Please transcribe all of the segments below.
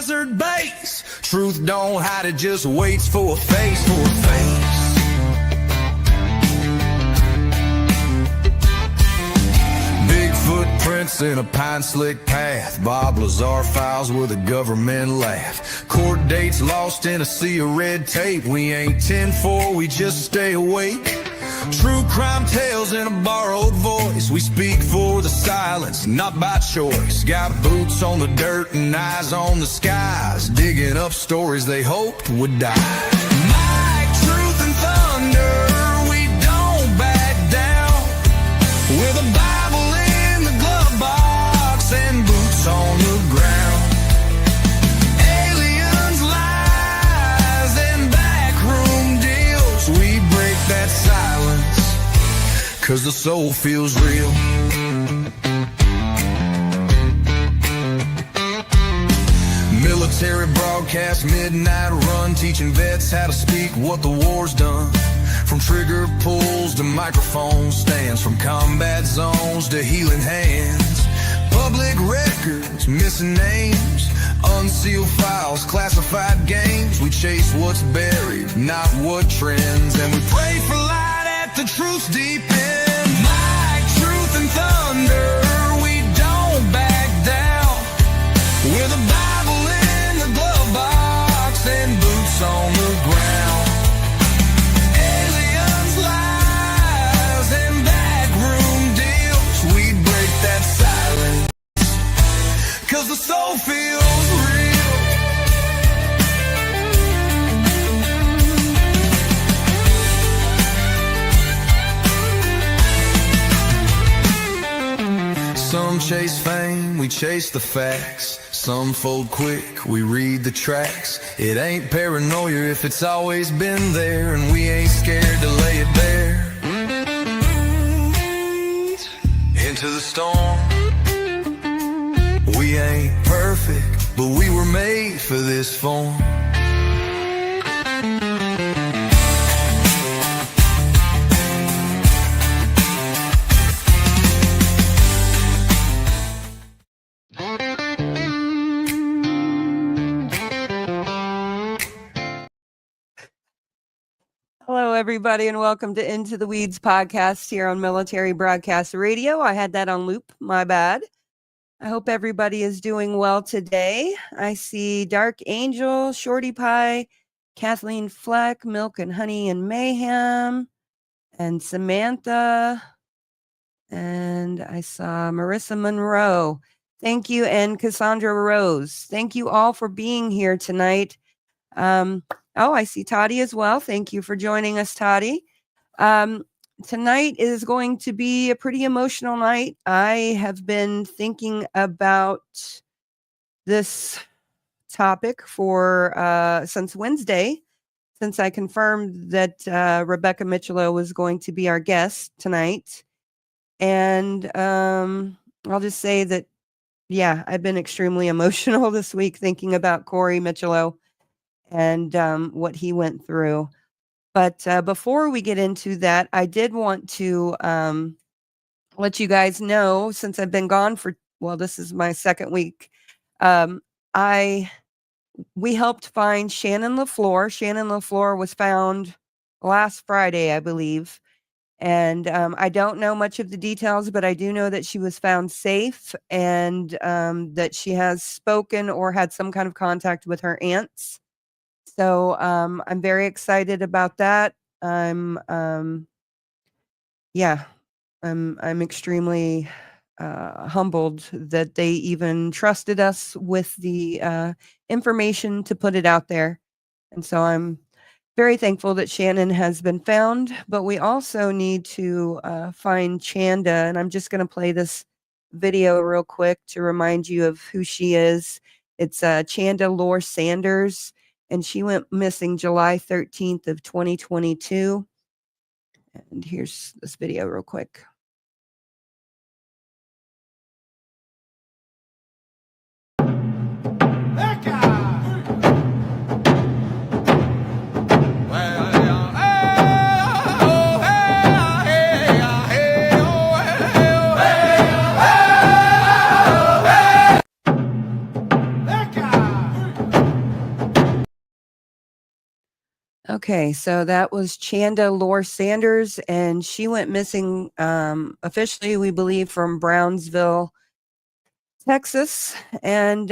desert base. Truth don't hide, it just waits for a face, for a face. Big footprints in a pine slick path. Bob Lazar files with a government laugh. Court dates lost in a sea of red tape. We ain't 10-4, we just stay awake. True crime tales in a borrowed voice. We speak for the silence, not by choice. Got boots on the dirt and eyes on the skies, digging up stories they hoped would die. Mic, truth, and thunder, we don't back down. With a Bible in the glove box and boots on the ground. Aliens, lies, and backroom deals. We break that silence, 'cause the soul feels real. Military broadcast, midnight run, teaching vets how to speak what the war's done. From trigger pulls to microphone stands, from combat zones to healing hands. Public records, missing names, unsealed files, classified games. We chase what's buried, not what trends, and we pray for light at the truth's deep end. Mic, truth, and thunder, we don't back down. With a Bible in the glove box and boots on the ground. Aliens, lies, and backroom deals. We break that silence, 'cause the soul feels real. Some chase fame, we chase the facts. Some fold quick, we read the tracks. It ain't paranoia if it's always been there, and we ain't scared to lay it bare. Into the storm. We ain't perfect, but we were made for this form. Hello, everybody, and welcome to Into the Weeds podcast here on Military Broadcast Radio. I had that on loop. My bad. I hope everybody is doing well today. I see Dark Angel, Shorty Pie, Kathleen Fleck, Milk and Honey and Mayhem, and Samantha. And I saw Marissa Monroe. Thank you. And Cassandra Rose. Thank you all for being here tonight. Oh, I see Toddy as well. Thank you for joining us, Toddy. Tonight is going to be a pretty emotional night. I have been thinking about this topic for since Wednesday, since I confirmed that Rebecca Micciolo was going to be our guest tonight. And I'll just say that, yeah, I've been extremely emotional this week thinking about Corey Micciolo and what he went through. But before we get into that, I did want to let you guys know, since I've been gone for, well, this is my second week, we helped find Shannon LaFleur. Shannon LaFleur was found last Friday, I believe. And I don't know much of the details, but I do know that she was found safe and that she has spoken or had some kind of contact with her aunts. So I'm very excited about that. I'm extremely humbled that they even trusted us with the information to put it out there. And so I'm very thankful that Shannon has been found, but we also need to find Chanda. And I'm just going to play this video real quick to remind you of who she is. It's Chanda Lore Sanders. And she went missing July 13th of 2022. And here's this video real quick. Okay, so that was Chanda Lore Sanders, and she went missing officially, we believe, from Brownsville, Texas. And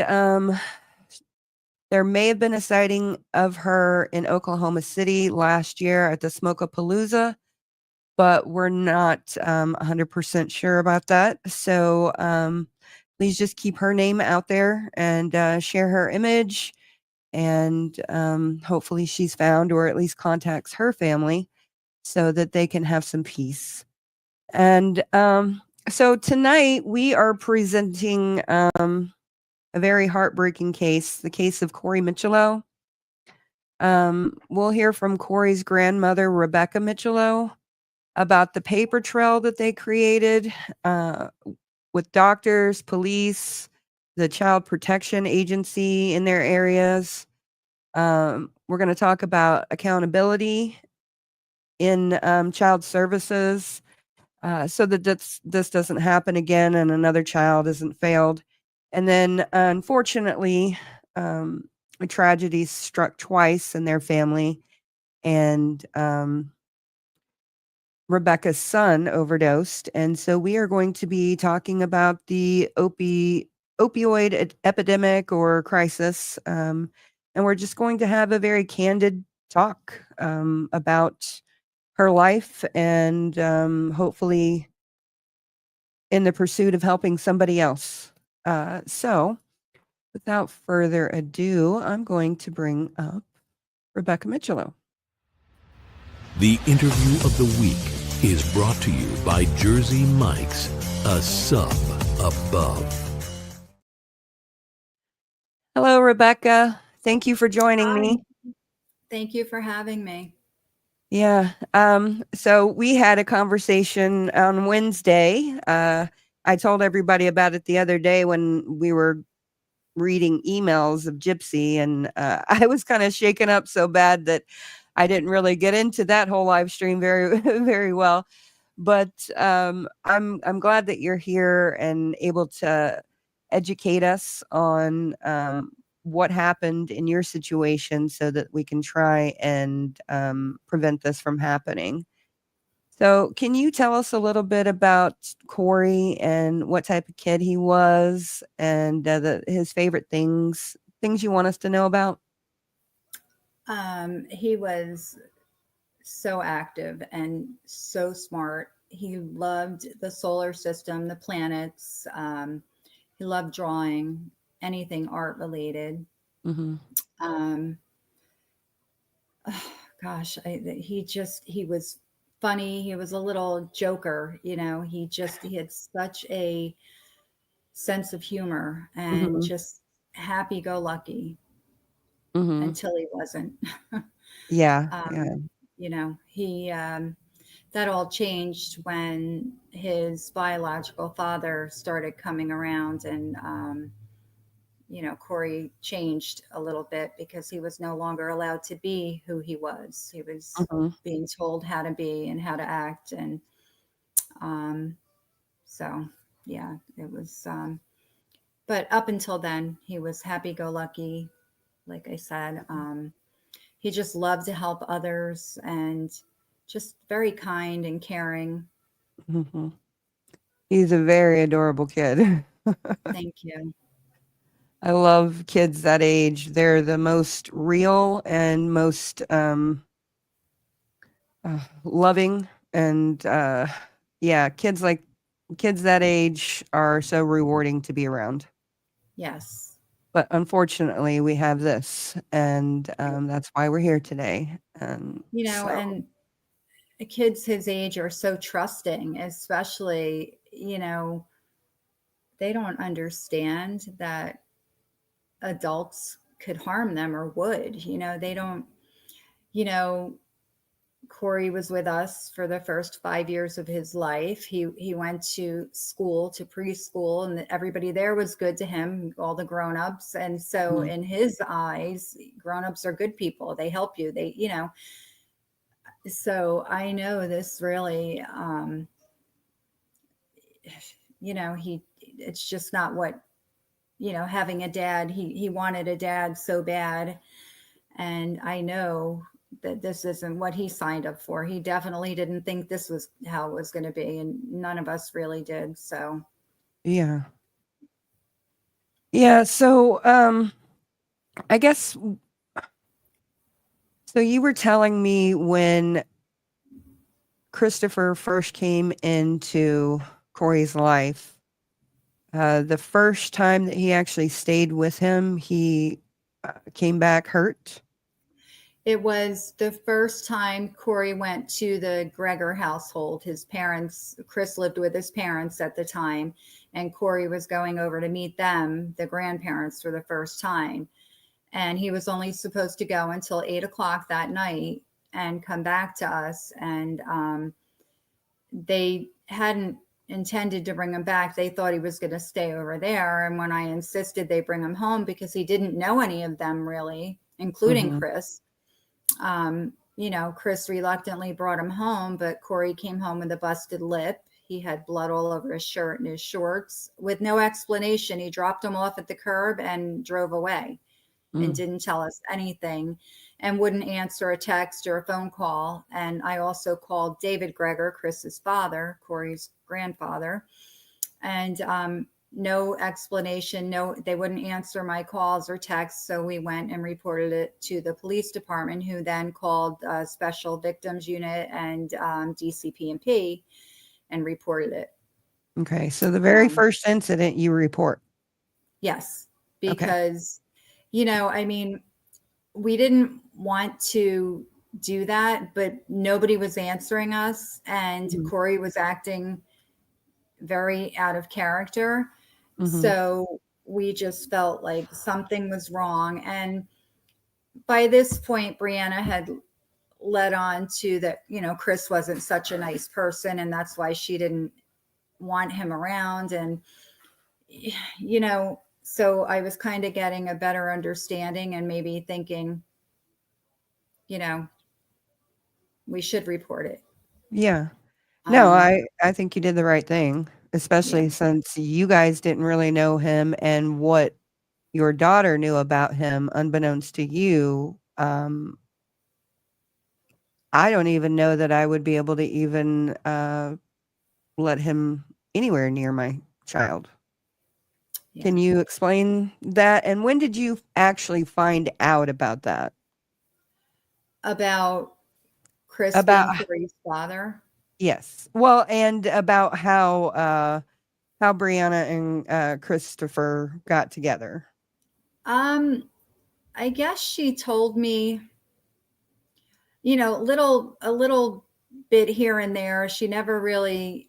there may have been a sighting of her in Oklahoma City last year at the Smokapalooza, but we're not 100% sure about that. So please just keep her name out there and share her image. And hopefully she's found, or at least contacts her family so that they can have some peace. And so tonight we are presenting a very heartbreaking case, the case of Corey Micciolo. We'll hear from Corey's grandmother, Rebecca Micciolo, about the paper trail that they created with doctors, police, the Child Protection Agency in their areas. We're going to talk about accountability in child services so that this doesn't happen again and another child isn't failed. And then, unfortunately, a tragedy struck twice in their family, and Rebecca's son overdosed. And so we are going to be talking about the opioid epidemic or crisis. And we're just going to have a very candid talk about her life and hopefully in the pursuit of helping somebody else. So without further ado, I'm going to bring up Rebecca Micciolo. The interview of the week is brought to you by Jersey Mike's, a sub above. Hello, Rebecca. Thank you for joining me. Thank you for having me. Yeah. So we had a conversation on Wednesday. I told everybody about it the other day when we were reading emails of Gypsy, and I was kind of shaken up so bad that I didn't really get into that whole live stream very, very well. But I'm glad that you're here and able to educate us on what happened in your situation so that we can try and prevent this from happening. So can you tell us a little bit about Corey and what type of kid he was and his favorite things you want us to know about? He was so active and so smart. He loved the solar system, the planets. He loved drawing, anything art related. Mm-hmm. Gosh, he was funny. He was a little joker, he had such a sense of humor and Mm-hmm. just happy go lucky Mm-hmm. until he wasn't. Yeah. He that all changed when his biological father started coming around, and Corey changed a little bit because he was no longer allowed to be who he was. He was Mm-hmm. being told how to be and how to act, and so yeah, it was. But up until then, he was happy-go-lucky. Like I said, he just loved to help others and just very kind and caring. Mm-hmm. He's a very adorable kid. Thank you. I love kids that age. They're the most real and most loving. And yeah, kids that age are so rewarding to be around. Yes. But unfortunately, we have this, and that's why we're here today. And And kids his age are so trusting, especially, they don't understand that adults could harm them or would, they don't, you know, Corey was with us for the first 5 years of his life. He went to school, to preschool, and everybody there was good to him, all the grown-ups. And so in his eyes, grown-ups are good people. They help you. So I know this really, it's just not what, having a dad, he wanted a dad so bad. And I know that this isn't what he signed up for. He definitely didn't think this was how it was going to be, and none of us really did. So Yeah. Yeah. So, I guess, so you were telling me when Christopher first came into Corey's life, the first time that he actually stayed with him, he came back hurt. it was the first time Corey went to the Gregor household. His parents, Chris lived with his parents at the time, and Corey was going over to meet them, the grandparents, for the first time. And he was only supposed to go until 8 o'clock that night and come back to us. And they hadn't intended to bring him back. They thought he was going to stay over there. And when I insisted they bring him home, because he didn't know any of them really, including Mhm. Chris, Chris reluctantly brought him home, but Corey came home with a busted lip. He had blood all over his shirt and his shorts. With no explanation, he dropped him off at the curb and drove away and Mm. didn't tell us anything, and wouldn't answer a text or a phone call. And I also called David Gregor, Chris's father, Corey's grandfather, and no explanation. No, they wouldn't answer my calls or texts. So we went and reported it to the police department, who then called Special Victims Unit and DCP&P and reported it. Okay. So the very Um, first incident you report. yes, Okay. because, I mean, we didn't want to do that, but nobody was answering us, and Mhm. Corey was acting very out of character. Mhm. So we just felt like something was wrong. And by this point, Brianna had led on to that, Chris wasn't such a nice person, and that's why she didn't want him around. And, so I was kind of getting a better understanding and maybe thinking, you know, we should report it. Yeah. No, Um, I think you did the right thing, yeah, especially since you guys didn't really know him, and what your daughter knew about him, unbeknownst to you. I don't even know that I would be able to even let him anywhere near my child. yeah. Can you explain that? And when did you actually find out about that? About Chris being About Corey's father. yes. Well, and about how Brianna and Christopher got together. Um, I guess she told me, a little bit here and there. She never really,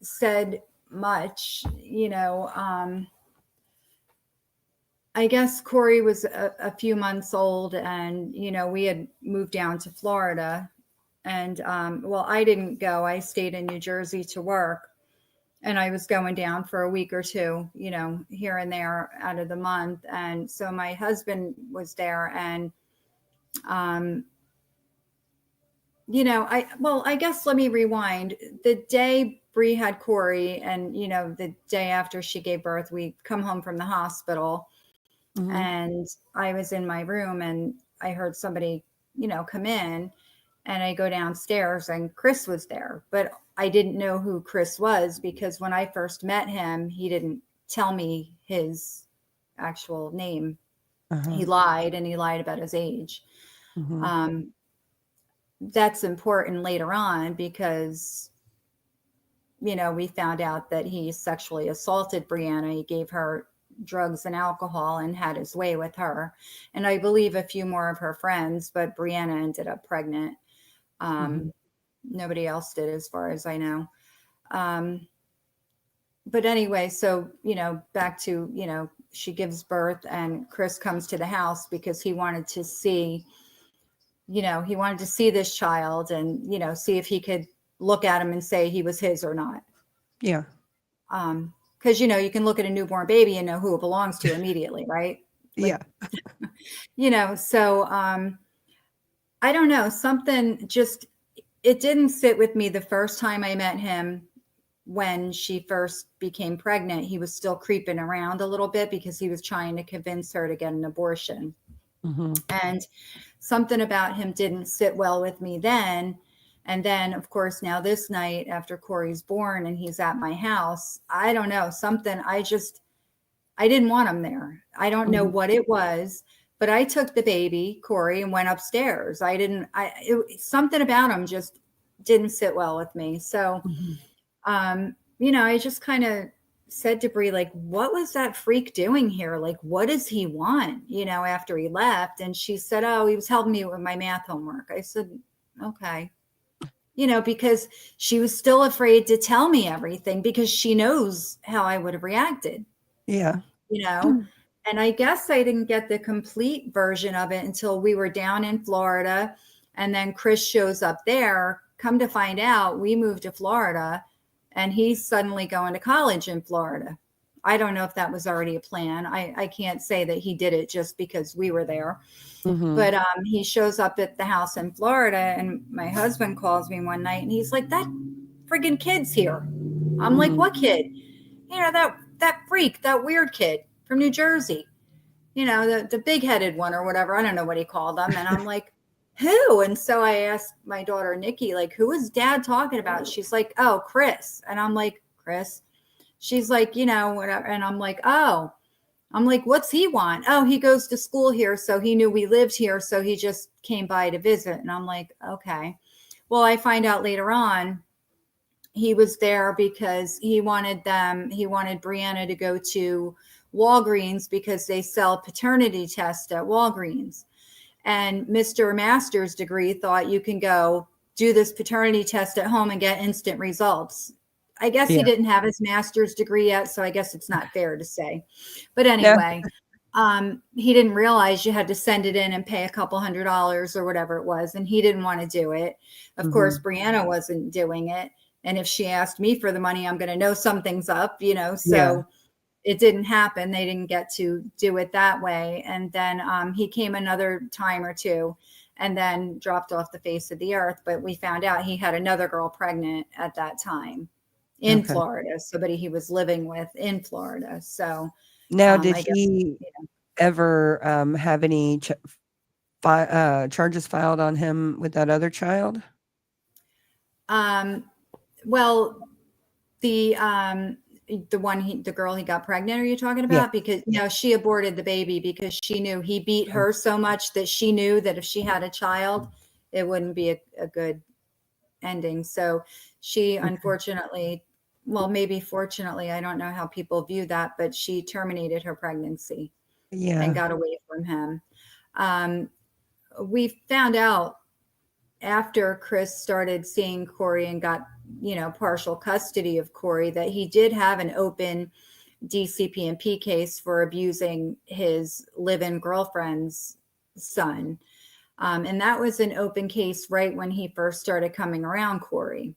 said much, I guess Corey was a few months old, and, we had moved down to Florida. And, well, I didn't go. I stayed in New Jersey to work. And I was going down for a week or two, here and there out of the month. And so my husband was there, and, um, I guess let me rewind. The day Bree had Corey, and, the day after she gave birth, we come home from the hospital, Mhm. and I was in my room, and I heard somebody, come in, and I go downstairs, and Chris was there, but I didn't know who Chris was, because when I first met him, he didn't tell me his actual name. Uh-huh. He lied, and he lied about his age. Mhm. Um, that's important later on, because, we found out that he sexually assaulted Brianna. He gave her drugs and alcohol and had his way with her. And I believe a few more of her friends, but Brianna ended up pregnant. Mhm. Nobody else did, as far as I know. Um, but anyway, so, back to, she gives birth, and Chris comes to the house because he wanted to see, this child, and, see if he could look at him and say he was his or not. Yeah. Because, you can look at a newborn baby and know who it belongs to immediately, right? Yeah. Like, so I don't know, something just, it didn't sit with me the first time I met him. When she first became pregnant, he was still creeping around a little bit, because he was trying to convince her to get an abortion. Mm-hmm. And something about him didn't sit well with me then. And then, of course, now this night after Corey's born and he's at my house, I don't know, I didn't want him there. I don't know what it was, but I took the baby, Corey, and went upstairs. Something about him just didn't sit well with me. So, I just kind of said to Bree, like, what was that freak doing here? Like, what does he want, after he left? And she said, oh, he was helping me with my math homework. I said, okay. Because she was still afraid to tell me everything because she knows how I would have reacted. Yeah. And I guess I didn't get the complete version of it until we were down in Florida. And then Chris shows up there. Come to find out, we moved to Florida and he's suddenly going to college in Florida. I don't know if that was already a plan. I can't say that he did it just because we were there. But he shows up at the house in Florida and my husband calls me one night and he's like, that friggin' kid's here. I'm like, what kid? That freak, that weird kid from New Jersey, the big-headed one or whatever. I don't know what he called them. And I'm like, who? And so I asked my daughter, Nikki, like, who is dad talking about? She's like, oh, Chris. And I'm like, Chris? She's like, whatever. And I'm like, oh. I'm like, what's he want? Oh, he goes to school here. So he knew we lived here. So he just came by to visit. And I'm like, okay. Well, I find out later on, he was there because he wanted Brianna to go to Walgreens because they sell paternity tests at Walgreens. And Mr. Master's degree thought you can go do this paternity test at home and get instant results. I guess he didn't have his master's degree yet, so I guess it's not fair to say. But anyway, he didn't realize you had to send it in and pay a couple $100s or whatever it was, and he didn't want to do it. Of course, Brianna wasn't doing it. And if she asked me for the money, I'm going to know something's up, so it didn't happen. They didn't get to do it that way. And then he came another time or two and then dropped off the face of the earth. But we found out he had another girl pregnant at that time in Florida, somebody he was living with in Florida. So now, did he ever have any charges filed on him with that other child? Well, the girl he got pregnant, are you talking about? Because she aborted the baby because she knew he beat her so much that she knew that if she had a child, it wouldn't be a good ending. So she unfortunately, well, maybe fortunately, I don't know how people view that, but she terminated her pregnancy and got away from him. We found out after Chris started seeing Corey and got, partial custody of Corey, that he did have an open DCP&P case for abusing his live-in girlfriend's son. And that was an open case right when he first started coming around Corey.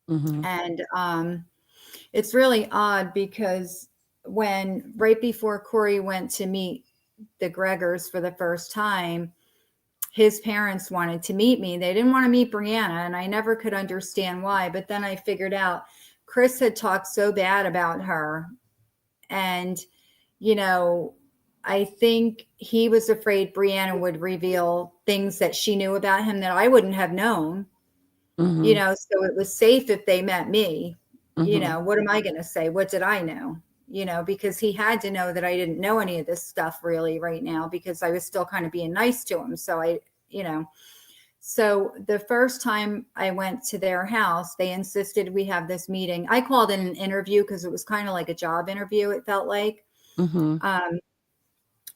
And it's really odd because right before Corey went to meet the Gregors for the first time, his parents wanted to meet me. They didn't want to meet Brianna, and I never could understand why. But then I figured out Chris had talked so bad about her. And, I think he was afraid Brianna would reveal things that she knew about him that I wouldn't have known, so it was safe if they met me. What am I going to say? What did I know? Because he had to know that I didn't know any of this stuff really right now because I was still kind of being nice to him. So so the first time I went to their house, they insisted we have this meeting. I called it an interview because it was kind of like a job interview. It felt like,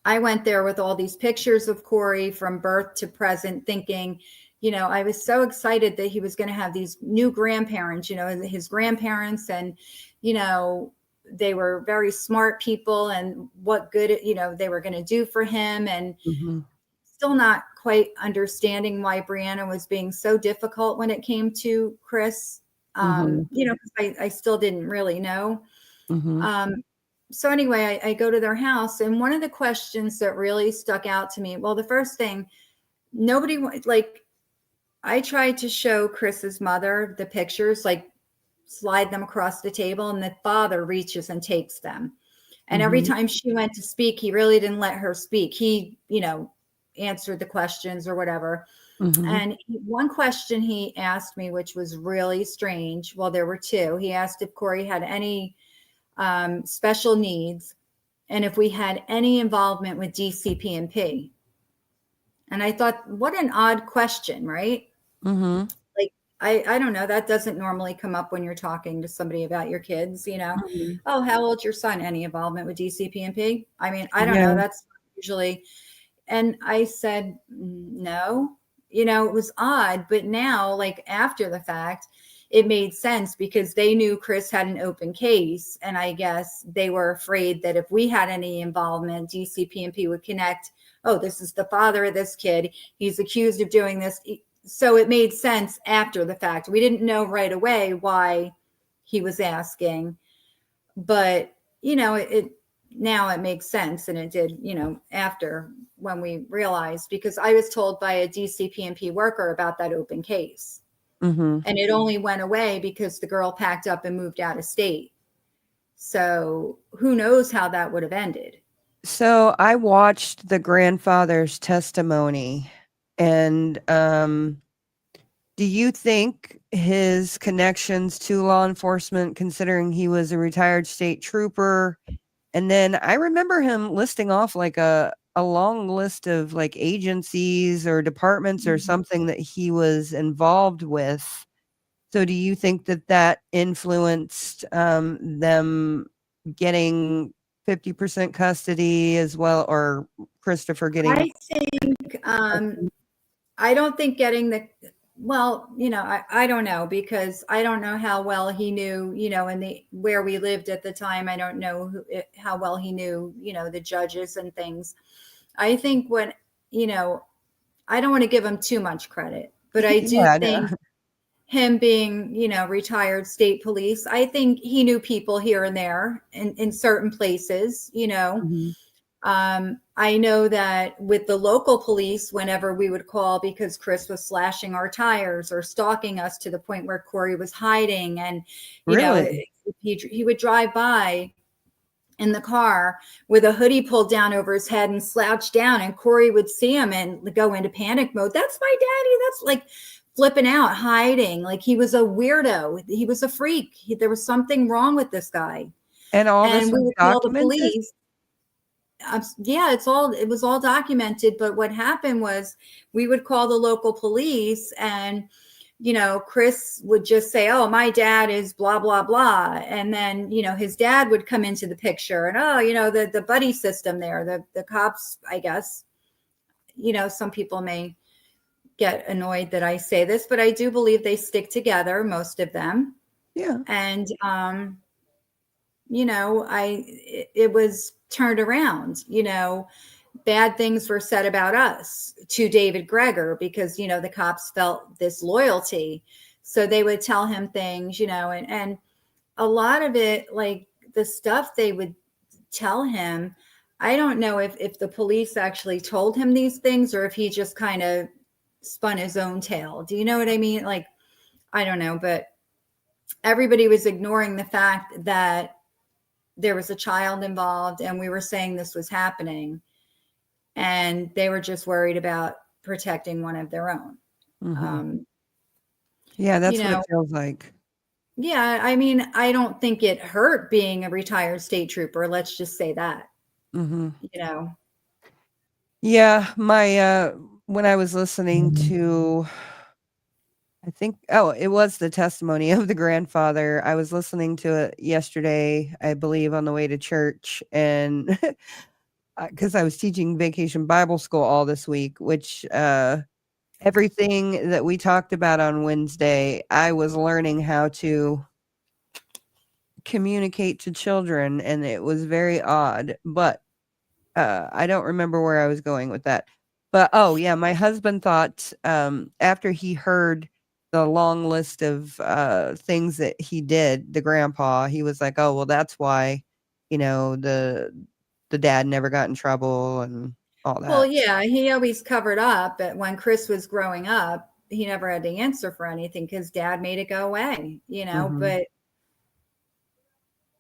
I went there with all these pictures of Corey from birth to present thinking, I was so excited that he was going to have these new grandparents, his grandparents, and, they were very smart people and what good, they were going to do for him. And still not quite understanding why Brianna was being so difficult when it came to Chris, because I still didn't really know. So anyway, I go to their house, and one of the questions that really stuck out to me, well, the first thing, I tried to show Chris's mother the pictures, slide them across the table, and the father reaches and takes them. And every time she went to speak, he really didn't let her speak. He, answered the questions or whatever. Mhm. And one question he asked me, which was really strange. Well, there were two. He asked if Corey had any special needs and if we had any involvement with DCP&P. And I thought, what an odd question, right? Mhm. Like, I don't know. That doesn't normally come up when you're talking to somebody about your kids, you know. Mhm. Oh, how old's your son? Any involvement with DCP&P? I mean, I don't Yeah. know. That's usually. And I said, no. You know, it was odd. But now, like after the fact, it made sense because they knew Chris had an open case. And I guess they were afraid that if we had any involvement, DCP&P would connect. Oh, this is the father of this kid. He's accused of doing this. So it made sense after the fact. We didn't know right away why he was asking, but you know, it now it makes sense, and it did, you know, after when we realized, because I was told by a DCP&P worker about that open case, Mhm. and it only went away because the girl packed up and moved out of state. So who knows how that would have ended. So I watched the grandfather's testimony, and do you think his connections to law enforcement, considering he was a retired state trooper, and then I remember him listing off like a long list of like agencies or departments or something that he was involved with. So do you think that that influenced them getting 50% custody as well, or Christopher getting? I think I don't think getting the, well, you know, I don't know, because I don't know how well he knew, you know, in the where we lived at the time. I don't know how well he knew, you know, the judges and things. I think when, you know, I don't want to give him too much credit, but I do Yeah, no. think him being, you know, retired state police, I think he knew people here and there in certain places, you know. Mhm. I know that with the local police, whenever we would call because Chris was slashing our tires or stalking us to the point where Corey was hiding, and you know, Really? he would drive by in the car with a hoodie pulled down over his head and slouched down, and Corey would see him and go into panic mode. That's my daddy. That's like flipping out, hiding. Like he was a weirdo. He was a freak. There was something wrong with this guy. And all this And we was would call the documented? police. Yeah, it was all documented. But what happened was we would call the local police, and you know, Chris would just say, oh, my dad is blah blah blah, and then you know his dad would come into the picture, and oh, you know, the buddy system there, the cops, I guess, you know, some people may get annoyed that I say this, but I do believe they stick together, most of them. Yeah. And you know, it was turned around, you know. Bad things were said about us to David Greger because, you know, the cops felt this loyalty. So they would tell him things, you know, and a lot of it, like the stuff they would tell him, I don't know if the police actually told him these things or if he just kind of spun his own tale. Do you know what I mean? Like, I don't know, but everybody was ignoring the fact that there was a child involved and we were saying this was happening, and they were just worried about protecting one of their own. Mhm. Um, Yeah, you that's what it know, feels like. yeah, I mean, I don't think it hurt being a retired state trooper. Let's just say that, Mhm. you know. Yeah, my, when I was listening to, I think, oh, it was the testimony of the grandfather. I was listening to it yesterday, I believe, on the way to church, and because I was teaching vacation Bible school all this week, which, everything that we talked about on Wednesday, I was learning how to communicate to children, and it was very odd, but I don't remember where I was going with that. But oh yeah, my husband thought after he heard the long list of things that he did, the grandpa, he was like, "Oh, well that's why, you know, the dad never got in trouble and all Well, that." yeah, he always covered up, but when Chris was growing up, he never had to answer for anything because dad made it go away, you know. Mhm. But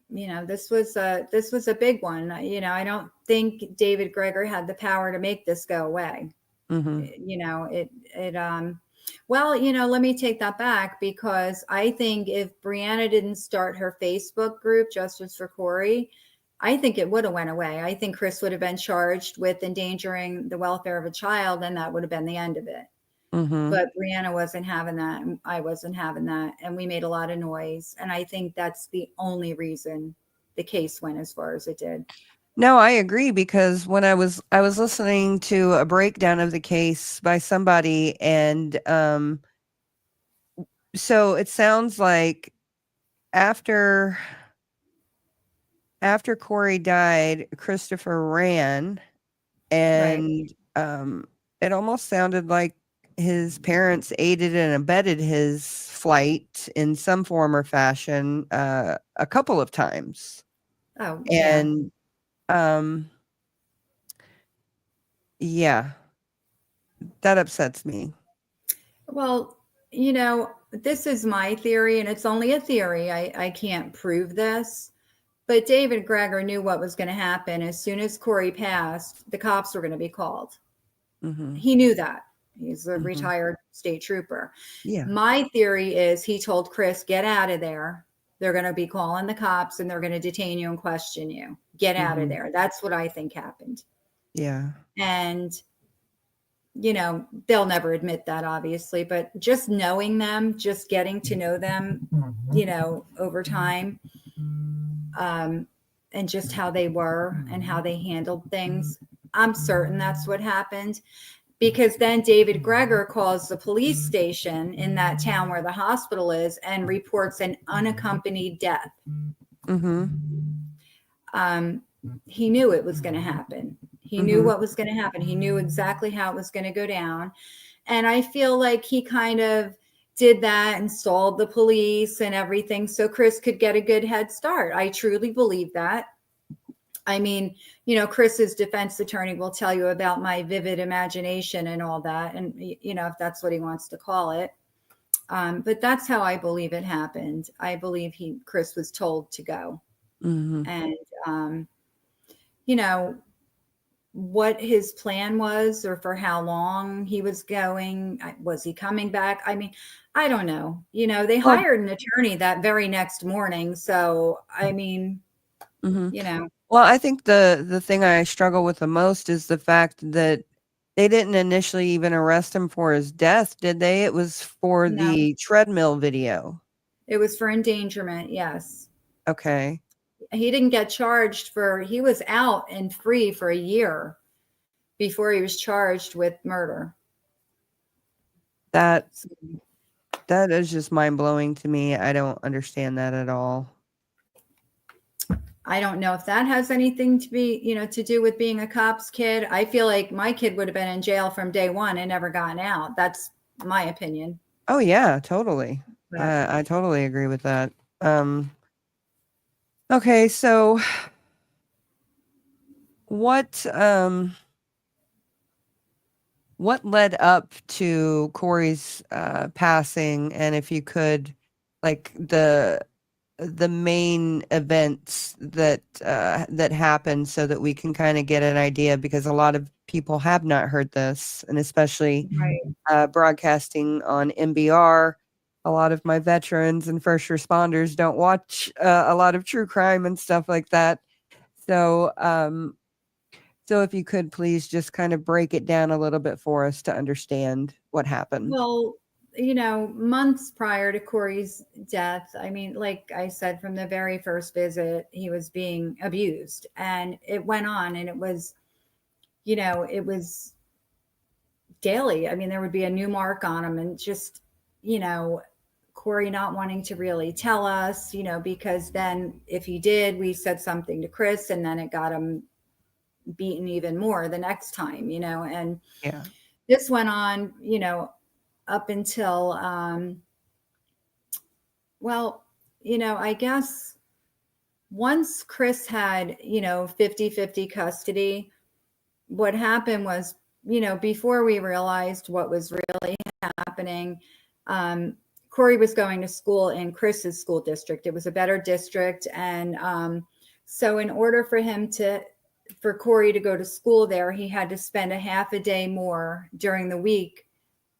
you know, this was a big one. You know, I don't think David Greger had the power to make this go away. You know, well, you know, let me take that back, because I think if Brianna didn't start her Facebook group, Justice for Corey, I think it would have went away. I think Chris would have been charged with endangering the welfare of a child, and that would have been the end of it. But Brianna wasn't having that, and I wasn't having that, and we made a lot of noise. And I think that's the only reason the case went as far as it did. No, I agree, because when I was listening to a breakdown of the case by somebody, and so it sounds like after Corey died, Christopher ran, Right. and it almost sounded like his parents aided and abetted his flight in some form or fashion a couple of times. Oh, yeah. And yeah, that upsets me. Well, you know, this is my theory, and it's only a theory. I can't prove this. But David Greger knew what was going to happen. As soon as Corey passed, the cops were going to be called. He knew that. He's a retired state trooper. Yeah. My theory is he told Chris, get out of there. They're going to be calling the cops, and they're going to detain you and question you. Get out of there. That's what I think happened. Yeah. And, you know, they'll never admit that, obviously, but just knowing them, just getting to know them, you know, over time, and just how they were and how they handled things, I'm certain that's what happened. Because then David Greger calls the police station in that town where the hospital is and reports an unaccompanied death. He knew it was going to happen. He knew what was going to happen. He knew exactly how it was going to go down. And I feel like he kind of did that and stalled the police and everything so Chris could get a good head start. I truly believe that. I mean, you know, Chris's defense attorney will tell you about my vivid imagination and all that. And, you know, if that's what he wants to call it. But that's how I believe it happened. I believe Chris was told to go. And, you know, what his plan was or for how long he was going, was he coming back? I mean, I don't know. You know, they hired an attorney that very next morning. So, I mean, you know. Well, I think the thing I struggle with the most is the fact that they didn't initially even arrest him for his death, did they? It was for No. the treadmill video. It was for endangerment, yes. Okay. He didn't get charged he was out and free for a year before he was charged with murder. That is just mind-blowing to me. I don't understand that at all. I don't know if that has anything to do with being a cop's kid. I feel like my kid would have been in jail from day one and never gotten out. That's my opinion. Oh yeah, totally. I totally agree with that. Okay, so what led up to Corey's passing, and if you could, like the main events that happened, so that we can kind of get an idea, because a lot of people have not heard this, and especially broadcasting on MBR. A lot of my veterans and first responders don't watch a lot of true crime and stuff like that. So, so if you could please just kind of break it down a little bit for us to understand what happened. Well, you know, months prior to Corey's death, I mean, like I said, from the very first visit, he was being abused, and it went on, and it was, you know, it was daily. I mean, there would be a new mark on him, and just, you know, Corey not wanting to really tell us, you know, because then if he did, we said something to Chris, and then it got him beaten even more the next time, you know. And this went on, you know, up until well, you know, I guess once Chris had, you know, 50-50 custody, what happened was, you know, before we realized what was really happening, Corey was going to school in Chris's school district. It was a better district. And so in order for for Corey to go to school there, he had to spend a half a day more during the week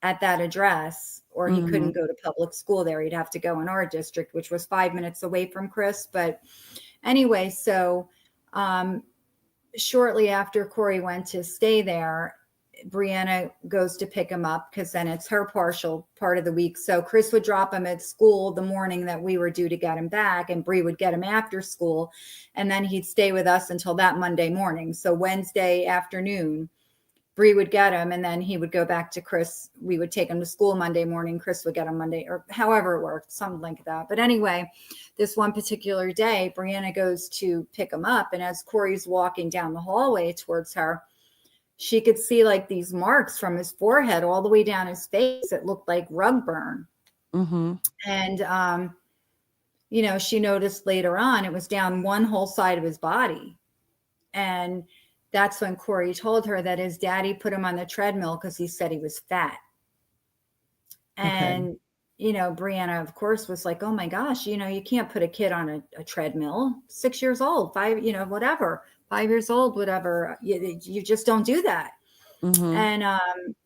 at that address, or he couldn't go to public school there. He'd have to go in our district, which was 5 minutes away from Chris. But anyway, so shortly after Corey went to stay there, Brianna goes to pick him up because then it's her partial part of the week. So Chris would drop him at school the morning that we were due to get him back, and Bree would get him after school. And then he'd stay with us until that Monday morning. So Wednesday afternoon, Bree would get him, and then he would go back to Chris. We would take him to school Monday morning. Chris would get him Monday, or however it worked, something like that. But anyway, this one particular day, Brianna goes to pick him up. And as Corey's walking down the hallway towards her, she could see like these marks from his forehead all the way down his face. It looked like rug burn. And, you know, she noticed later on it was down one whole side of his body. And that's when Corey told her that his daddy put him on the treadmill because he said he was fat. And, you know, Brianna, of course, was like, oh my gosh, you know, you can't put a kid on a treadmill, 6 years old, 5, you know, whatever, 5 years old, whatever. You just don't do that. And,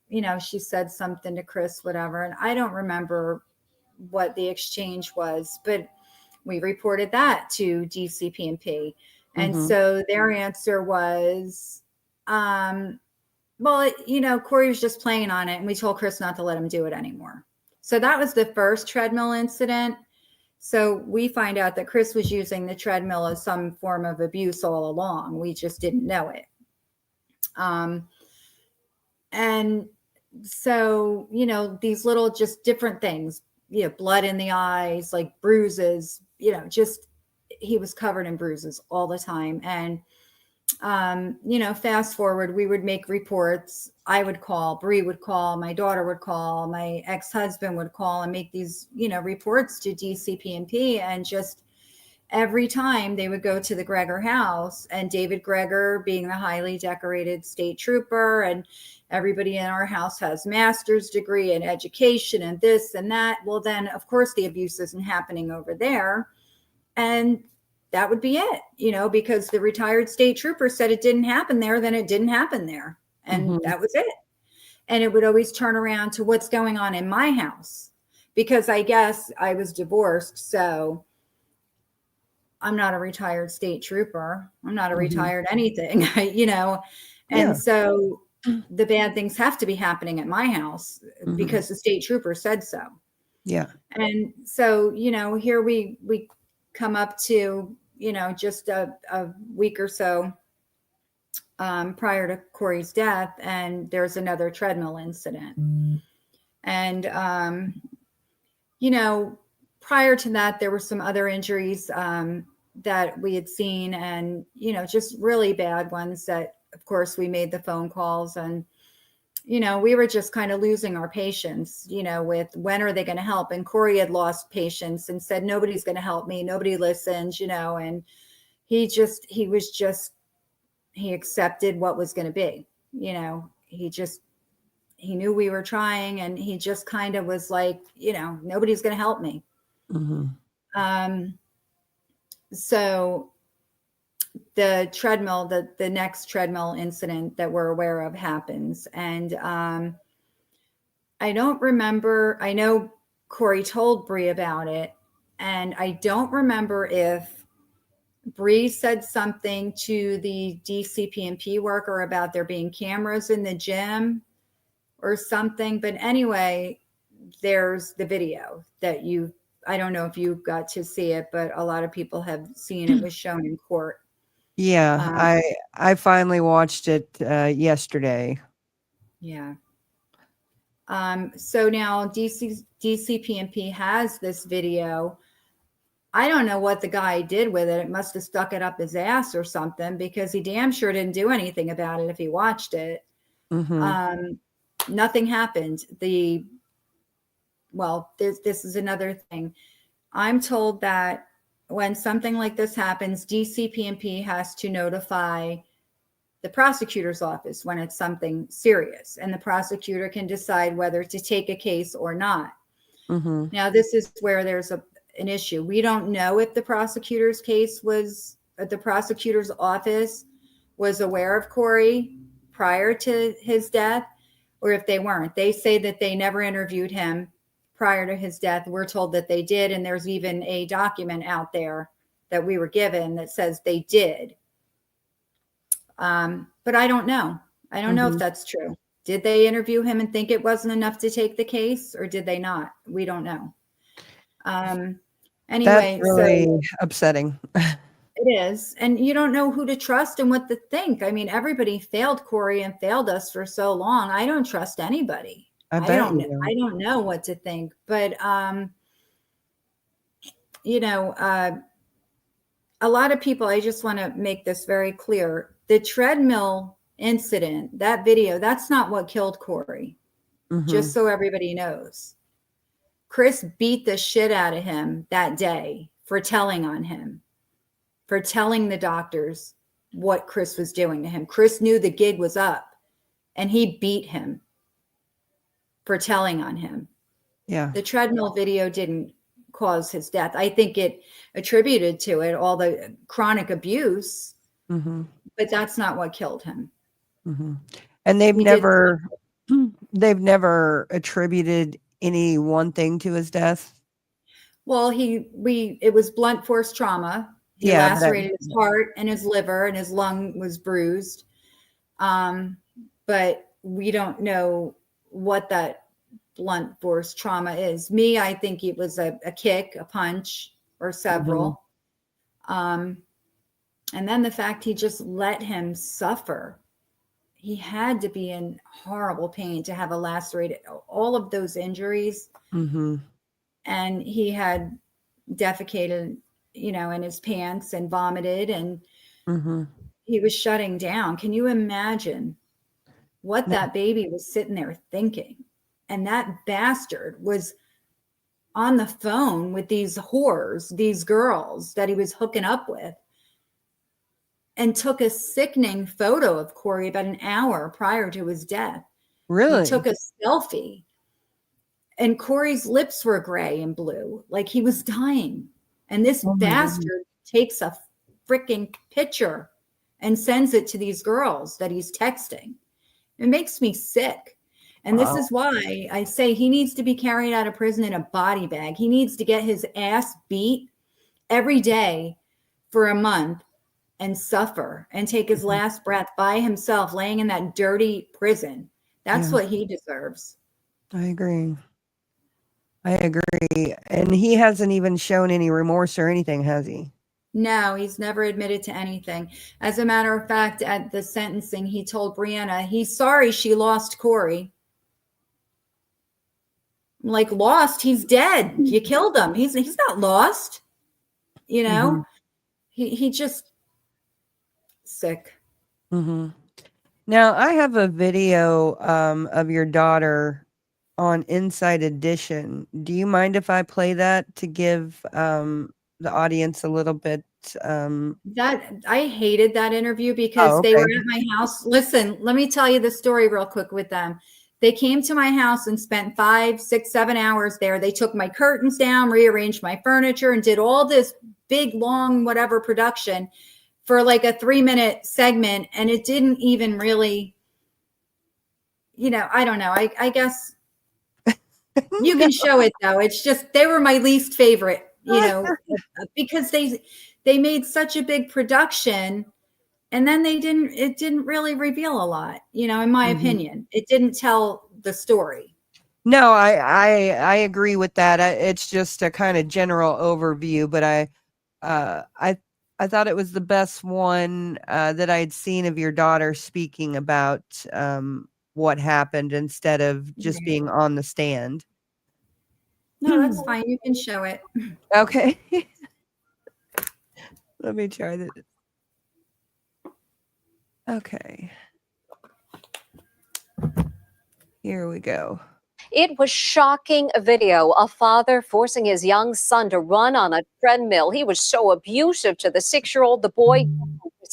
you know, she said something to Chris, whatever. And I don't remember what the exchange was, but we reported that to DCP&P. And so their answer was, well, you know, Corey was just playing on it, and we told Chris not to let him do it anymore. So that was the first treadmill incident. So we find out that Chris was using the treadmill as some form of abuse all along. We just didn't know it. And so, you know, these little just different things, you know, blood in the eyes, like bruises, you know, just he was covered in bruises all the time. And, you know, fast forward, we would make reports. I would call, Bree would call, my daughter would call, my ex-husband would call and make these, you know, reports to DCP&P. And just every time they would go to the Greger house, and David Greger being the highly decorated state trooper, and everybody in our house has master's degree in education and this and that. Well, then of course the abuse isn't happening over there. And that would be it, you know, because the retired state trooper said it didn't happen there, then it didn't happen there. And that was it. And it would always turn around to what's going on in my house, because I guess I was divorced. So I'm not a retired state trooper. I'm not a retired anything, you know? And so the bad things have to be happening at my house because the state trooper said so. Yeah. And so, you know, here we come up to, you know, just a week or so prior to Corey's death, and there's another treadmill incident. And, you know, prior to that, there were some other injuries that we had seen, and, you know, just really bad ones that, of course, we made the phone calls, and, you know, we were just kind of losing our patience, you know, with when are they going to help? And Corey had lost patience and said, nobody's going to help me. Nobody listens, you know, and he accepted what was going to be, you know, he knew we were trying, and he just kind of was like, you know, nobody's going to help me. So the treadmill, the next treadmill incident that we're aware of happens. And I don't remember, I know Corey told Bree about it, and I don't remember if Bree said something to the DCP&P worker about there being cameras in the gym or something. But anyway, there's the video that I don't know if you got to see it, but a lot of people have seen it was shown in court. Yeah, I finally watched it yesterday. Yeah. So now DCP&P has this video. I don't know what the guy did with it. It must have stuck it up his ass or something, because he damn sure didn't do anything about it if he watched it. Nothing happened. This is another thing. I'm told that when something like this happens, DCP&P has to notify the prosecutor's office when it's something serious, and the prosecutor can decide whether to take a case or not. Now, this is where there's an issue. We don't know if the prosecutor's office was aware of Corey prior to his death, or if they weren't. They say that they never interviewed him prior to his death. We're told that they did, and there's even a document out there that we were given that says they did. But I don't know. I don't know if that's true. Did they interview him and think it wasn't enough to take the case, or did they not? We don't know. Anyway, That's really upsetting. it is. And you don't know who to trust and what to think. I mean, everybody failed Corey and failed us for so long. I don't trust anybody. I don't know what to think. But, you know, a lot of people, I just want to make this very clear. The treadmill incident, that video, that's not what killed Corey. Just so everybody knows. Chris beat the shit out of him that day for telling on him, for telling the doctors what Chris was doing to him. Chris knew the gig was up, and he beat him for telling on him. Yeah. The treadmill video didn't cause his death. I think it attributed to it all the chronic abuse, but that's not what killed him. And they've never attributed any one thing to his death. Well, it was blunt force trauma. He lacerated his heart and his liver, and his lung was bruised. But we don't know what that blunt force trauma is. I think it was a kick, a punch, or several. And then the fact he just let him suffer. He had to be in horrible pain to have a lacerated, all of those injuries. And he had defecated, you know, in his pants and vomited, and he was shutting down. Can you imagine what that baby was sitting there thinking? And that bastard was on the phone with these whores, these girls that he was hooking up with, and took a sickening photo of Corey about an hour prior to his death. Really? He took a selfie, and Corey's lips were gray and blue, like he was dying. And this bastard takes a freaking picture and sends it to these girls that he's texting. It makes me sick. And this is why I say he needs to be carried out of prison in a body bag. He needs to get his ass beat every day for a month and suffer and take his last breath by himself, laying in that dirty prison. That's what he deserves. I agree. And he hasn't even shown any remorse or anything, has he? No, he's never admitted to anything. As a matter of fact, at the sentencing, he told Brianna he's sorry she lost Corey. Like, lost? He's dead. You killed him. He's not lost. You know, he just sick. Now, I have a video of your daughter on Inside Edition. Do you mind if I play that to give the audience a little bit? That I hated that interview because they were at my house. Listen, let me tell you the story real quick with them. They came to my house and spent 5, 6, 7 hours there. They took my curtains down, rearranged my furniture, and did all this big, long, whatever production for like a 3-minute segment. And it didn't even really, you know, I don't know. I guess you can show it though. It's just, they were my least favorite, you know, because they made such a big production. And then it didn't really reveal a lot, you know, in my opinion. It didn't tell the story. No, I agree with that. It's just a kind of general overview, but I thought it was the best one that I'd seen of your daughter speaking about what happened instead of just being on the stand. No, that's fine. You can show it. Okay. Let me try this. Okay. Here we go. It was shocking video. A father forcing his young son to run on a treadmill. He was so abusive to the 6-year-old. The boy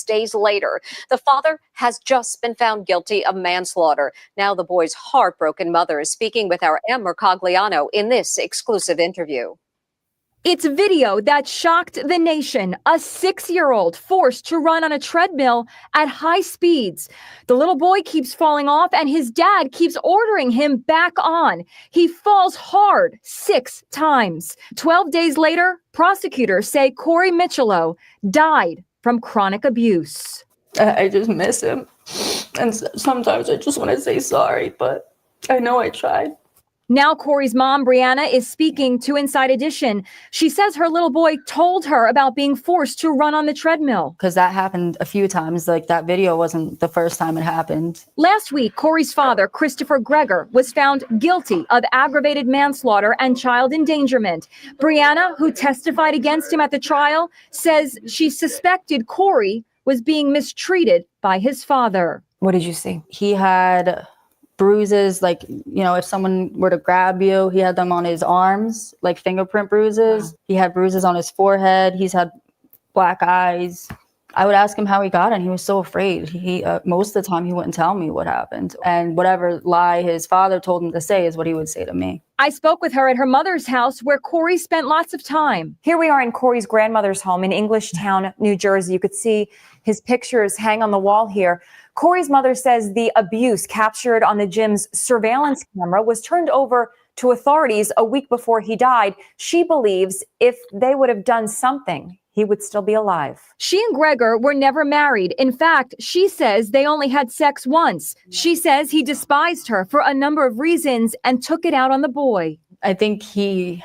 days later. The father has just been found guilty of manslaughter. Now the boy's heartbroken mother is speaking with our Em Mercogliano in this exclusive interview. It's video that shocked the nation. A 6-year-old forced to run on a treadmill at high speeds. The little boy keeps falling off and his dad keeps ordering him back on. He falls hard 6 times. 12 days later, prosecutors say Corey Micciolo died from chronic abuse. I just miss him. And sometimes I just want to say sorry, but I know I tried. Now Corey's mom, Brianna, is speaking to Inside Edition. She says her little boy told her about being forced to run on the treadmill. Because that happened a few times. Like, that video wasn't the first time it happened. Last week, Corey's father, Christopher Greger, was found guilty of aggravated manslaughter and child endangerment. Brianna, who testified against him at the trial, says she suspected Corey was being mistreated by his father. What did you see? He had bruises, like, if someone were to grab you, he had them on his arms, like fingerprint bruises. Wow. He had bruises on his forehead. He's had black eyes. I would ask him how he got it, and he was so afraid. He most of the time, he wouldn't tell me what happened. And whatever lie his father told him to say is what he would say to me. I spoke with her at her mother's house, where Corey spent lots of time. Here we are in Corey's grandmother's home in Englishtown, New Jersey. You could see his pictures hang on the wall here. Corey's mother says the abuse captured on the gym's surveillance camera was turned over to authorities a week before he died. She believes if they would have done something, he would still be alive. She and Greger were never married. In fact, she says they only had sex once. She says he despised her for a number of reasons and took it out on the boy. I think he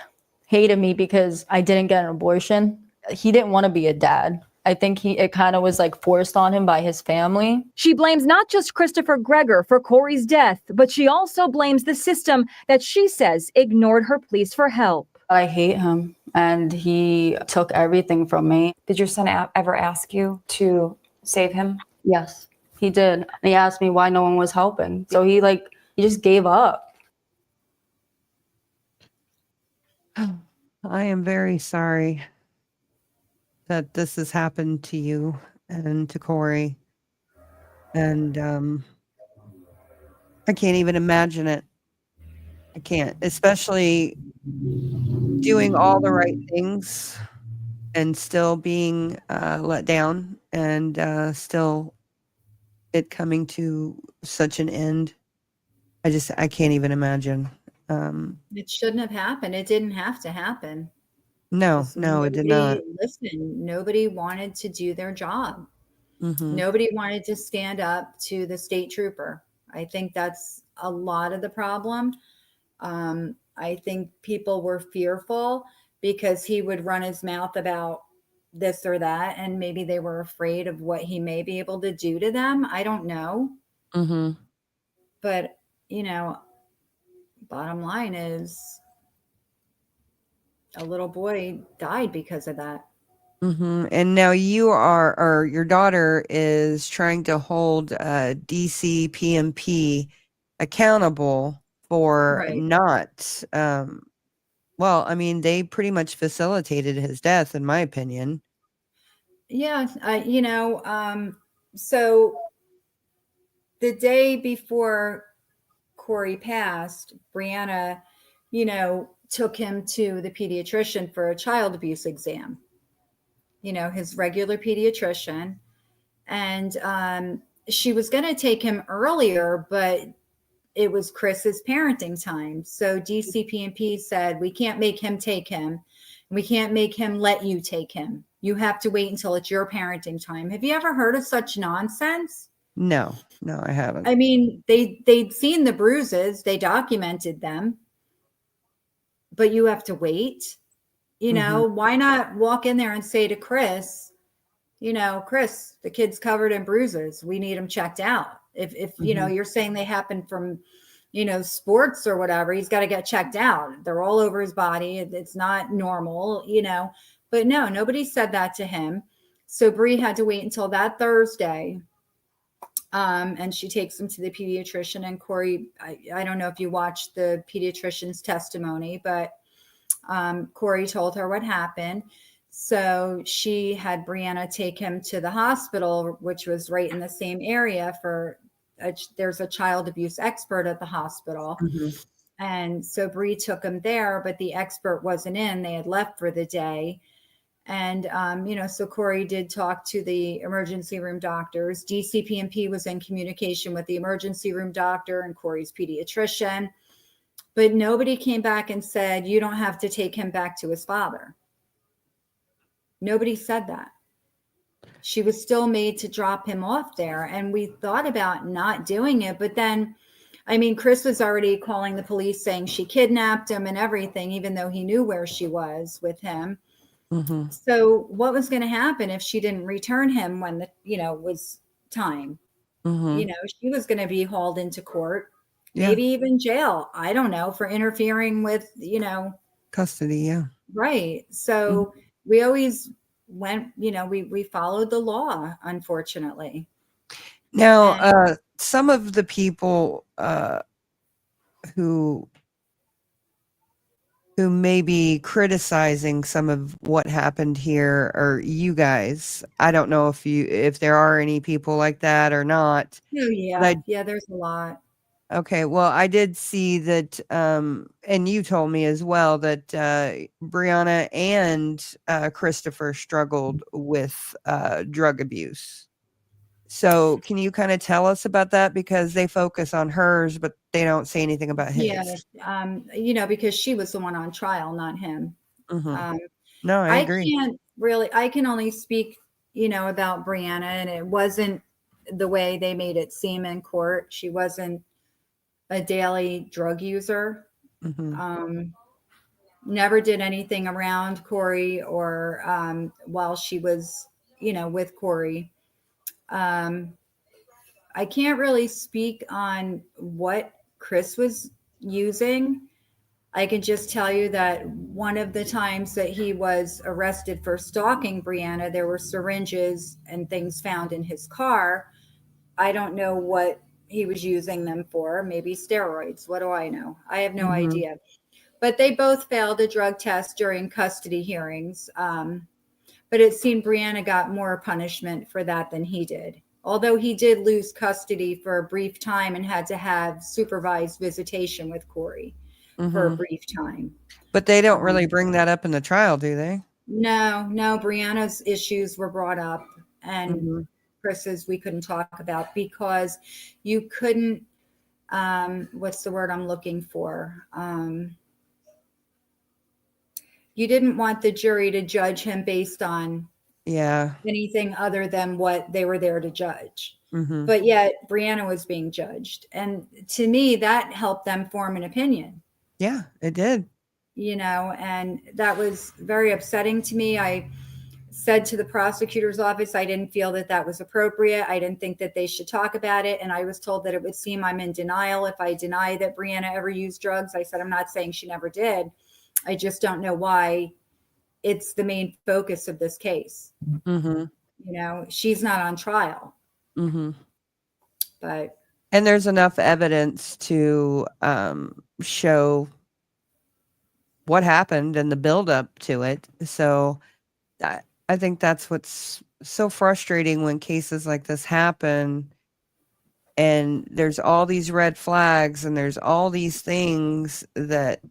hated me because I didn't get an abortion. He didn't want to be a dad. I think it kind of was like forced on him by his family. She blames not just Christopher Greger for Corey's death, but she also blames the system that she says ignored her pleas for help. I hate him, and he took everything from me. Did your son ever ask you to save him? Yes, he did. And he asked me why no one was helping. So he just gave up. I am very sorry that this has happened to you and to Corey. And I can't even imagine it. I can't, especially doing all the right things and still being let down and still it coming to such an end. I can't even imagine. It shouldn't have happened. It didn't have to happen. No, it did not. Listen, nobody wanted to do their job. Mm-hmm. Nobody wanted to stand up to the state trooper. I think that's a lot of the problem. I think people were fearful because he would run his mouth about this or that, and maybe they were afraid of what he may be able to do to them. I don't know. Mm-hmm. But, bottom line is a little boy died because of that. Mm-hmm. And now your daughter is trying to hold DC PMP accountable for not, they pretty much facilitated his death, in my opinion. Yeah. So the day before Corey passed, Brianna, took him to the pediatrician for a child abuse exam, his regular pediatrician. And she was going to take him earlier, but it was Chris's parenting time. So DCPMP said, we can't make him take him. We can't make him let you take him. You have to wait until it's your parenting time. Have you ever heard of such nonsense? No, I haven't. I mean, they'd seen the bruises. They documented them. But you have to wait. Why not walk in there and say to Chris, Chris, the kid's covered in bruises. We need him checked out. If you're saying they happen from, sports or whatever, he's got to get checked out. They're all over his body. It's not normal, but no, nobody said that to him. So Bree had to wait until that Thursday. And she takes him to the pediatrician, and Corey, I don't know if you watched the pediatrician's testimony, but Corey told her what happened. So she had Brianna take him to the hospital, which was right in the same area there's a child abuse expert at the hospital. Mm-hmm. And so Bree took him there, but the expert wasn't in. They had left for the day. And, so Corey did talk to the emergency room doctors. DCPMP was in communication with the emergency room doctor and Corey's pediatrician. But nobody came back and said, you don't have to take him back to his father. Nobody said that. She was still made to drop him off there. And we thought about not doing it. But then, Chris was already calling the police saying she kidnapped him and everything, even though he knew where she was with him. Mm-hmm. So what was going to happen if she didn't return him when was time? Mm-hmm. She was going to be hauled into court, Yeah. maybe even jail. I don't know, for interfering with, Custody. Yeah. right. So we always went, we followed the law, unfortunately. Now, some of the people who may be criticizing some of what happened here are you guys. I don't know if there are any people like that or not. Oh, yeah. Yeah, there's a lot. Okay, well, I did see that, and you told me as well that Brianna and Christopher struggled with drug abuse. So can you kind of tell us about that? Because they focus on hers, but they don't say anything about his. Yeah, because she was the one on trial, not him. Mm-hmm. No, I agree. I can only speak, about Brianna, and it wasn't the way they made it seem in court. She wasn't a daily drug user. Mm-hmm. Never did anything around Corey or while she was, with Corey. I can't really speak on what Chris was using. I can just tell you that one of the times that he was arrested for stalking Brianna, there were syringes and things found in his car. I don't know what he was using them for. Maybe steroids. What do I know? I have no idea. But they both failed a drug test during custody hearings. But it seemed Brianna got more punishment for that than he did. Although he did lose custody for a brief time and had to have supervised visitation with Corey for a brief time. But they don't really bring that up in the trial, do they? No, Brianna's issues were brought up and Chris's we couldn't talk about because you couldn't, what's the word I'm looking for? You didn't want the jury to judge him based on anything other than what they were there to judge. But yet Brianna was being judged. And to me, that helped them form an opinion. Yeah, it did. And that was very upsetting to me. I said to the prosecutor's office, I didn't feel that that was appropriate. I didn't think that they should talk about it. And I was told that it would seem I'm in denial if I deny that Brianna ever used drugs. I said, I'm not saying she never did. I just don't know why it's the main focus of this case. She's not on trial. But and there's enough evidence to show what happened and the buildup to it. So I think that's what's so frustrating when cases like this happen. And there's all these red flags and there's all these things that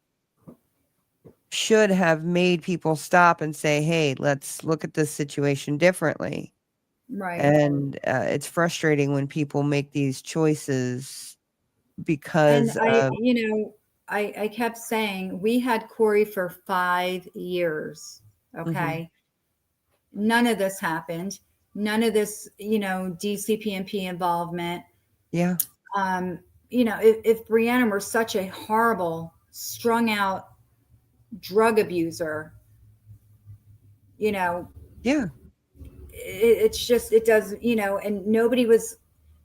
should have made people stop and say, hey, let's look at this situation differently. Right. And it's frustrating when people make these choices because I kept saying we had Corey for 5 years. Okay. None of this happened. None of this, DCPMP involvement. Yeah. If Brianna were such a horrible, strung out drug abuser, yeah, it's just, it does, and nobody was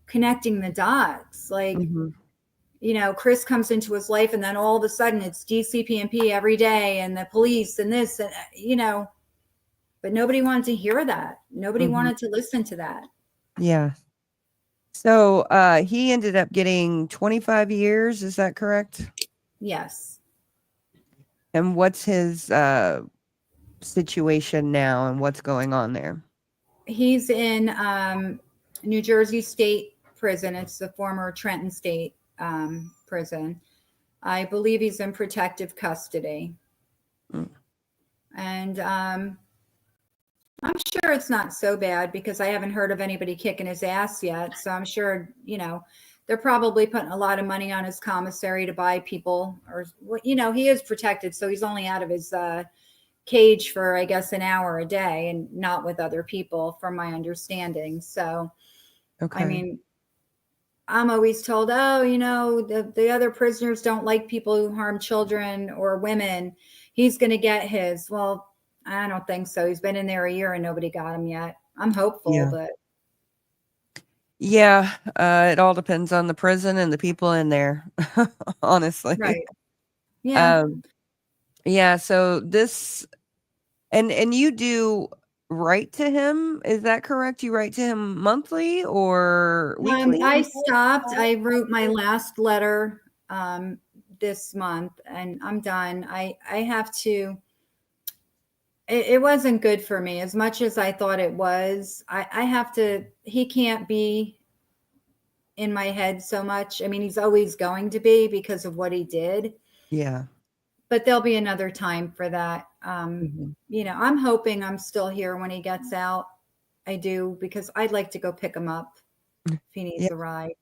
connecting the dots. Like, Chris comes into his life and then all of a sudden it's DCPMP every day and the police and this, and, but nobody wanted to hear that. Nobody wanted to listen to that. Yeah. So he ended up getting 25 years. Is that correct? Yes. And what's his situation now and what's going on there? He's in New Jersey State Prison. It's the former Trenton State prison. I believe he's in protective custody. Mm. And I'm sure it's not so bad because I haven't heard of anybody kicking his ass yet. So I'm sure, they're probably putting a lot of money on his commissary to buy people, or, he is protected. So he's only out of his cage for, I guess, an hour a day and not with other people, from my understanding. So, Okay. I mean, I'm always told, oh, the other prisoners don't like people who harm children or women. He's going to get his. Well, I don't think so. He's been in there a year and nobody got him yet. I'm hopeful, Yeah. but Yeah, it all depends on the prison and the people in there, honestly. right. Yeah. Yeah, so this and you do write to him, is that correct? You write to him monthly or weekly? I stopped. I wrote my last letter this month and I'm done. I have to. It wasn't good for me as much as I thought it was. I have to. He can't be in my head so much. I mean, he's always going to be because of what he did. Yeah. But there'll be another time for that. Mhm. I'm hoping I'm still here when he gets out. I do, because I'd like to go pick him up if he needs Yeah. a ride.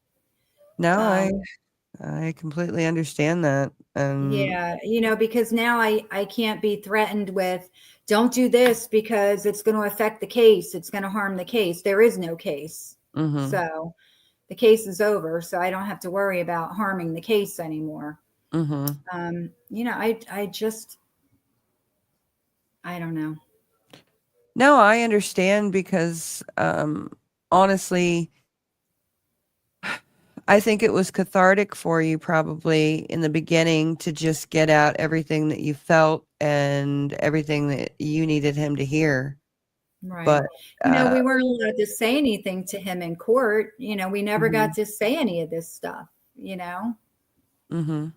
No, Um, I completely understand that. yeah, because now I can't be threatened with, don't do this because it's going to affect the case. It's going to harm the case. There is no case. Mhm. So the case is over. So I don't have to worry about harming the case anymore. Mhm. I don't know. No, I understand because honestly, I think it was cathartic for you probably in the beginning to just get out everything that you felt and everything that you needed him to hear. Right. But We weren't allowed to say anything to him in court. We never got to say any of this stuff, mhm.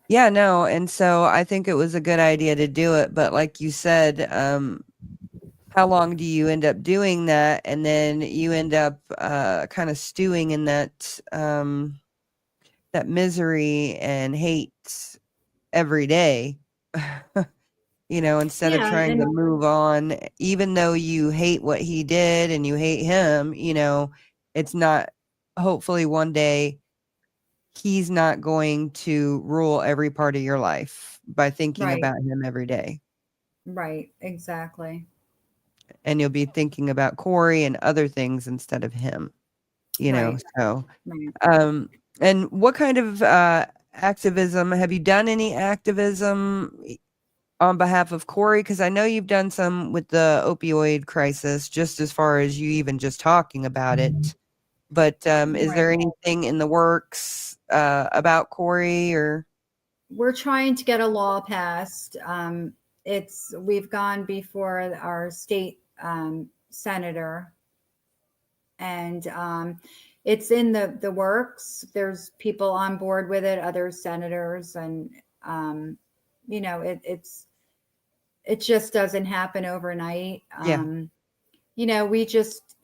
Yeah, no, and so I think it was a good idea to do it, but like you said, how long do you end up doing that? And then you end up kind of stewing in that misery and hate every day. Instead of Yeah. trying to And move on, even though you hate what he did and you hate him, it's not, hopefully one day he's not going to rule every part of your life by thinking right, about him every day. right, exactly. And you'll be thinking about Corey and other things instead of him, Right, so, right. and what kind of activism, have you done any activism on behalf of Corey? Because I know you've done some with the opioid crisis, just as far as you even just talking about it. But is there Right. anything in the works about Corey or? We're trying to get a law passed. We've gone before our state senator, and it's in the works. There's people on board with it, other senators, and it just doesn't happen overnight. Yeah.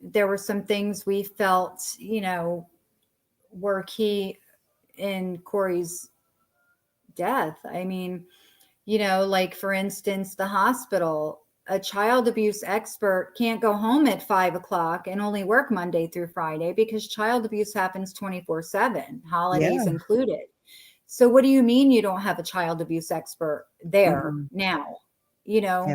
There were some things we felt, were key in Corey's death. I mean, like for instance, the hospital, a child abuse expert can't go home at 5 o'clock and only work Monday through Friday because child abuse happens 24/7, holidays Yeah. included. So what do you mean you don't have a child abuse expert there Mhm. now? Yeah.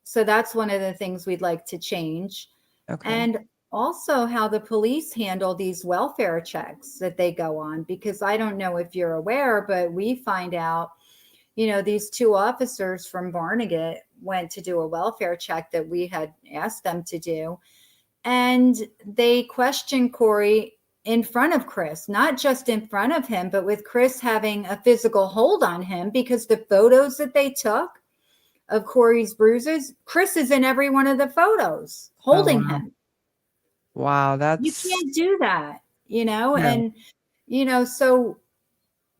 So that's one of the things we'd like to change. Okay. And also how the police handle these welfare checks that they go on, because I don't know if you're aware, but we find out, these two officers from Barnegat went to do a welfare check that we had asked them to do. And they questioned Corey in front of Chris, not just in front of him, but with Chris having a physical hold on him, because the photos that they took of Corey's bruises, Chris is in every one of the photos Oh, holding wow. him. Wow, You that's can't do that, yeah. and, so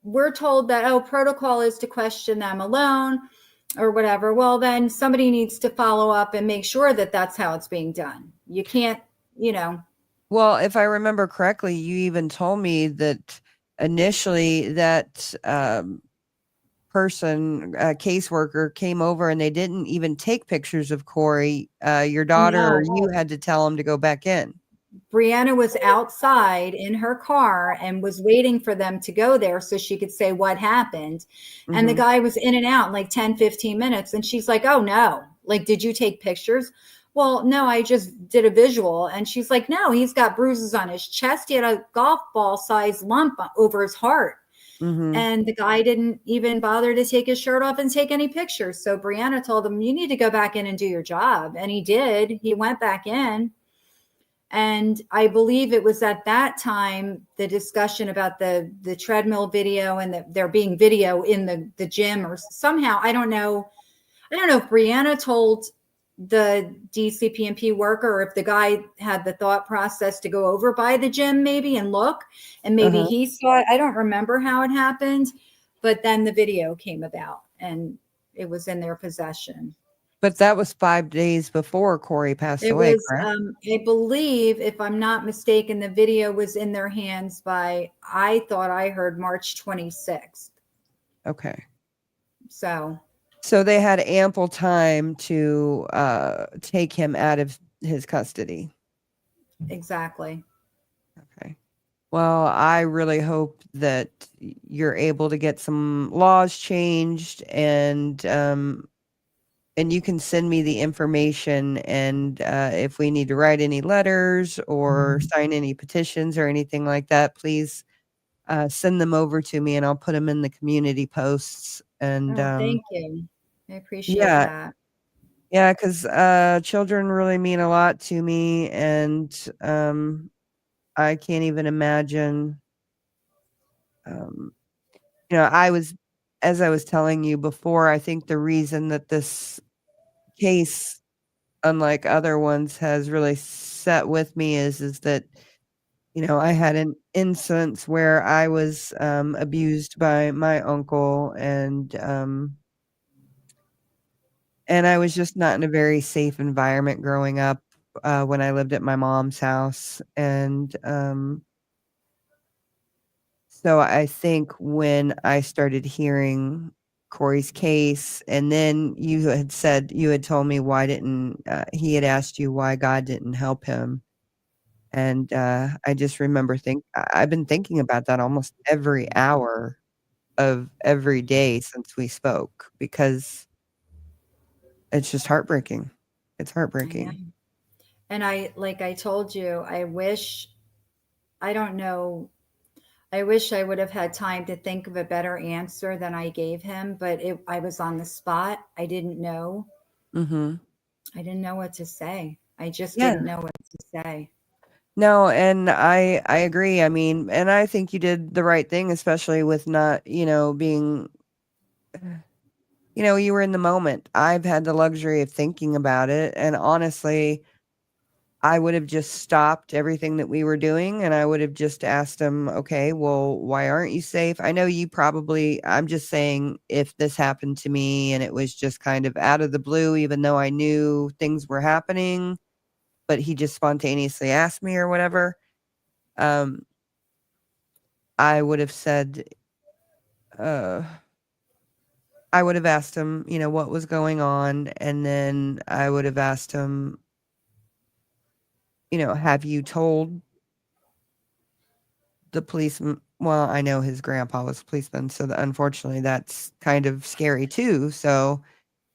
we're told that, oh, protocol is to question them alone or whatever. Well, then somebody needs to follow up and make sure that that's how it's being done. You can't, Well, if I remember correctly, you even told me that initially that person, caseworker, came over and they didn't even take pictures of Corey. Your daughter or No, you had to tell him to go back in. Brianna was outside in her car and was waiting for them to go there so she could say what happened. And the Mhm. guy was in and out in like 10, 15 minutes. And she's like, oh no, like, did you take pictures? Well, no, I just did a visual. And she's like, no, he's got bruises on his chest. He had a golf ball sized lump over his heart. Mhm. And the guy didn't even bother to take his shirt off and take any pictures. So Brianna told him, you need to go back in and do your job. And he did. He went back in. And I believe it was at that time the discussion about the treadmill video and there being video in the gym, or somehow I don't know if Brianna told the DCPMP worker, or if the guy had the thought process to go over by the gym maybe and look, and maybe Uh-huh. he saw it. I don't remember how it happened, but then the video came about and it was in their possession. But that was 5 days before Corey passed It away, was, correct? I believe, if I'm not mistaken, the video was in their hands by, I thought I heard March 26th. Okay. So, So they had ample time to take him out of his custody. exactly. Okay. Well, I really hope that you're able to get some laws changed, and you can send me the information, and if we need to write any letters or sign any petitions or anything like that, please send them over to me and I'll put them in the community posts. And Oh, thank you. I appreciate yeah, that. yeah, because children really mean a lot to me, and I can't even imagine. Um, as I was telling you before, I think the reason that this case, unlike other ones, has really set with me is that, I had an instance where I was abused by my uncle, and I was just not in a very safe environment growing up when I lived at my mom's house. And so I think when I started hearing Corey's case, and then you had told me why didn't he had asked you why God didn't help him. And I just remember I've been thinking about that almost every hour of every day since we spoke, because it's just heartbreaking. It's I know. heartbreaking. And like I told you, I don't know, I wish I would have had time to think of a better answer than I gave him, but I was on the spot. I didn't know. Mhm. I didn't know what to say. I just Yeah. didn't know what to say. No, and I agree. I mean, and I think you did the right thing, especially with not, being, you were in the moment. I've had the luxury of thinking about it, and honestly, I would have just stopped everything that we were doing, and I would have just asked him, "Okay, well, why aren't you safe?" I know you probably I'm just saying, if this happened to me and it was just kind of out of the blue, even though I knew things were happening, but he just spontaneously asked me or whatever, um, I would have said, uh I would have asked him, what was going on, and then I would have asked him, "Have you told the policeman?" Well, I know his grandpa was a policeman, so unfortunately, that's kind of scary too. So,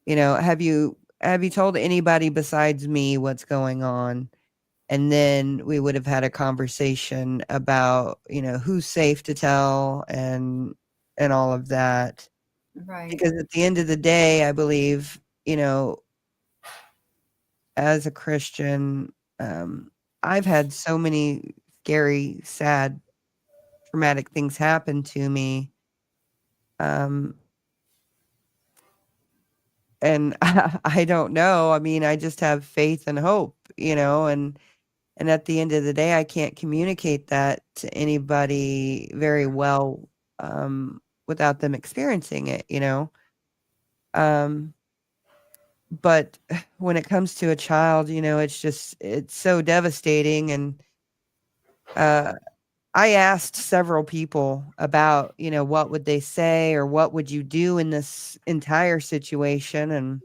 have you told anybody besides me what's going on? And then we would have had a conversation about, who's safe to tell, and all of that. Right. Because at the end of the day, I believe, as a Christian, I've had so many scary, sad, traumatic things happen to me. Um, and I don't know. I mean, I just have faith and hope, and at the end of the day, I can't communicate that to anybody very well, without them experiencing it. Um, but when it comes to a child, it's so devastating, and uh I asked several people about, what would they say or what would you do in this entire situation? And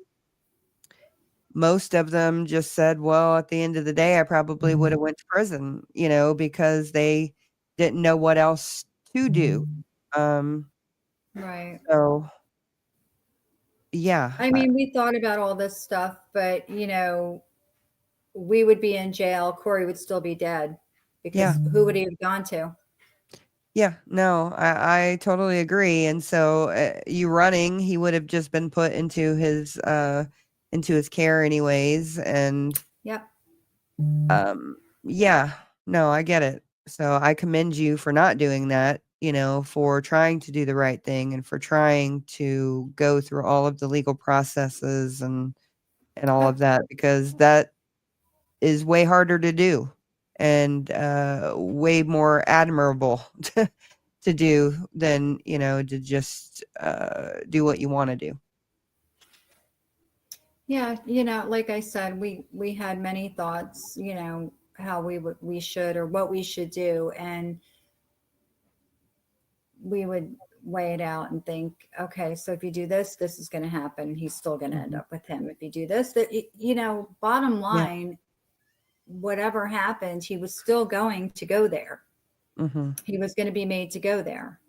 most of them just said, well, at the end of the day, I probably would have went to prison, because they didn't know what else to do. Right. So yeah, I mean, we thought about all this stuff, but we would be in jail. Corey would still be dead because who would he have gone to? yeah, no, I totally agree. And so you running, he would have just been put into his care anyways. And Yep. yeah, no, I get it. So I commend you for not doing that, for trying to do the right thing and for trying to go through all of the legal processes and all of that, because that is way harder to do and way more admirable to do than, to just do what you want to do. Yeah, like I said, we had many thoughts, how we should or what we should do, and we would weigh it out and think, okay, so if you do this, this is going to happen. He's still going to end up with him. If you do this, that bottom line, whatever happened, he was still going to go there. He was going to be made to go there.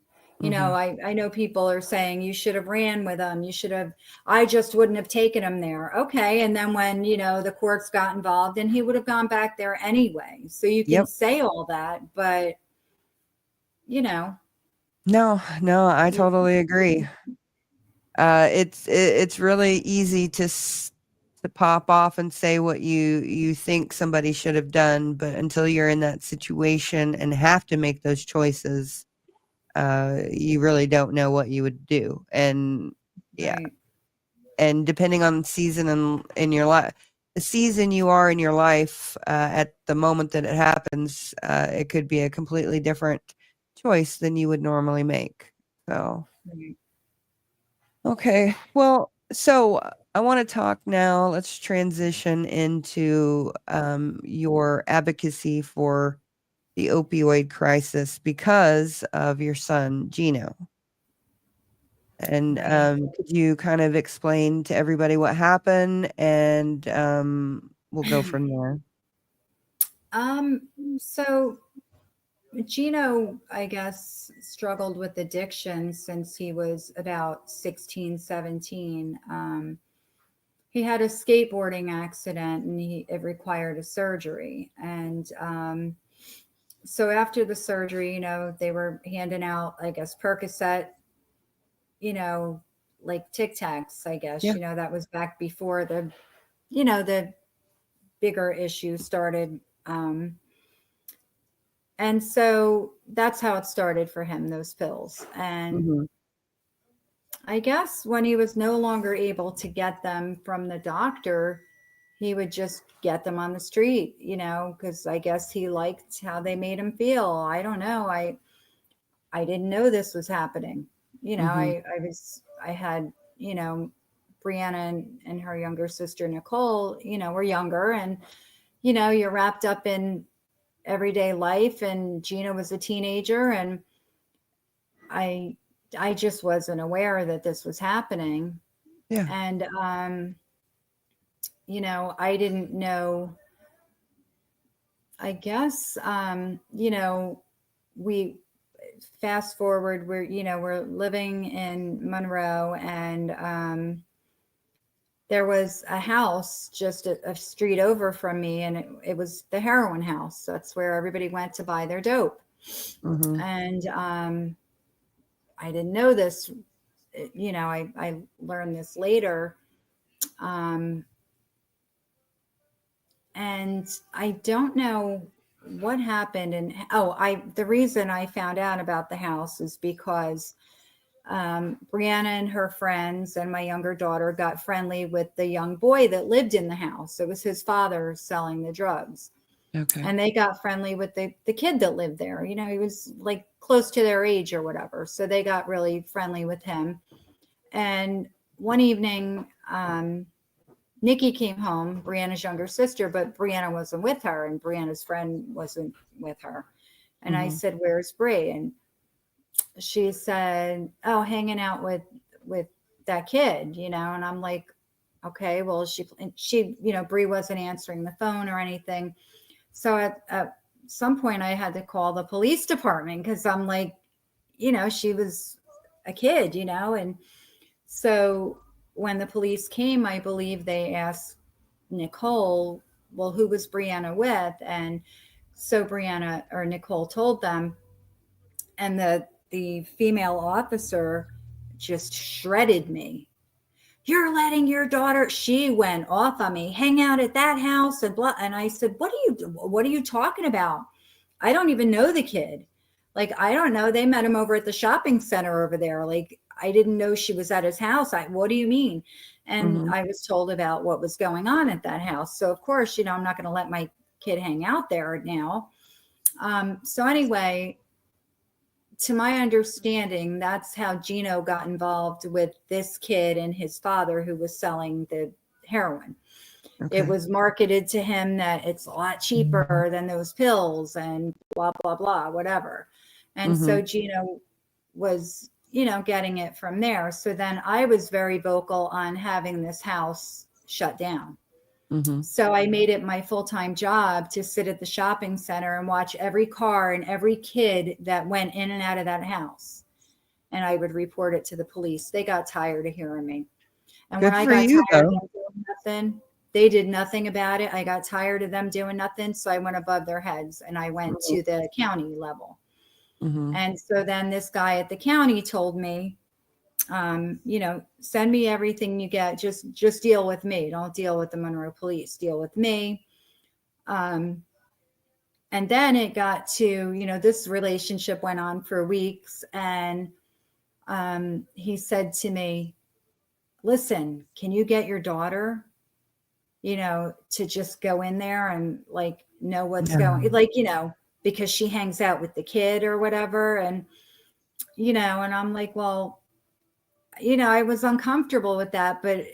I know people are saying you should have ran with him. I just wouldn't have taken him there. Okay. And then when, the courts got involved, and he would have gone back there anyway. So you can say all that, but No, I totally agree. It's really easy to pop off and say what you think somebody should have done, but until you're in that situation and have to make those choices, you really don't know what you would do. And Right. and depending on the season in your life, the season you are in your life at the moment that it happens, it could be a completely different choice than you would normally make. So, okay. Well, so I want to talk now. Let's transition into your advocacy for the opioid crisis because of your son, Gino. And could you kind of explain to everybody what happened, and we'll go from there. So Gino, I guess, struggled with addiction since he was about 16, 17. He had a skateboarding accident and it required a surgery. And so after the surgery, they were handing out, I guess, Percocet, like Tic Tacs, I guess, that was back before the bigger issue started. And so that's how it started for him, those pills. And I guess when he was no longer able to get them from the doctor, he would just get them on the street, because I guess he liked how they made him feel. I don't know. I didn't know this was happening. I had, Brianna and her younger sister, Nicole, were younger, and, you're wrapped up in everyday life, and Gina was a teenager, and I just wasn't aware that this was happening. Yeah. And I didn't know, I guess, we fast forward, we're living in Monroe, and there was a house just a street over from me, and it was the heroin house. That's where everybody went to buy their dope. And I didn't know this, I learned this later. And I don't know what happened. And the reason I found out about the house is because Brianna and her friends and my younger daughter got friendly with the young boy that lived in the house. It was his father selling the drugs. Okay. And they got friendly with the kid that lived there. He was like close to their age or whatever. So they got really friendly with him. And one evening, Nikki came home, Brianna's younger sister, but Brianna wasn't with her, and Brianna's friend wasn't with her. And I said, where's Bree? And she said, oh, hanging out with that kid, you know. And I'm like, okay, well, she, you know, Bree wasn't answering the phone or anything. So at some point I had to call the police department, because I'm like, you know, she was a kid, you know. And so when the police came, I believe they asked Nicole, well, who was Brianna with? And so Brianna or Nicole told them, and the female officer just shredded me. You're letting your daughter, she went off on me, hang out at that house and blah. And I said, what are you talking about? I don't even know the kid. Like, I don't know. They met him over at the shopping center over there. Like, I didn't know she was at his house. What do you mean? And I was told about what was going on at that house. So of course, you know, I'm not going to let my kid hang out there now. So anyway, to my understanding, that's how Gino got involved with this kid and his father, who was selling the heroin. Okay. It was marketed to him that it's a lot cheaper than those pills and blah, blah, blah, whatever. And so Gino was, you know, getting it from there. So then I was very vocal on having this house shut down. So I made it my full-time job to sit at the shopping center and watch every car and every kid that went in and out of that house. And I would report it to the police. They got tired of hearing me. And when I got tired of them doing nothing, they did nothing about it. I got tired of them doing nothing. So I went above their heads and I went to the county level. And so then this guy at the county told me, you know, send me everything you get. Just deal with me. Don't deal with the Monroe police. Deal with me. And then it got to, you know, this relationship went on for weeks. And he said to me, listen, can you get your daughter, you know, to just go in there and like know what's going, like, you know, because she hangs out with the kid or whatever. And, you know, and I'm like, well, you know, I was uncomfortable with that, but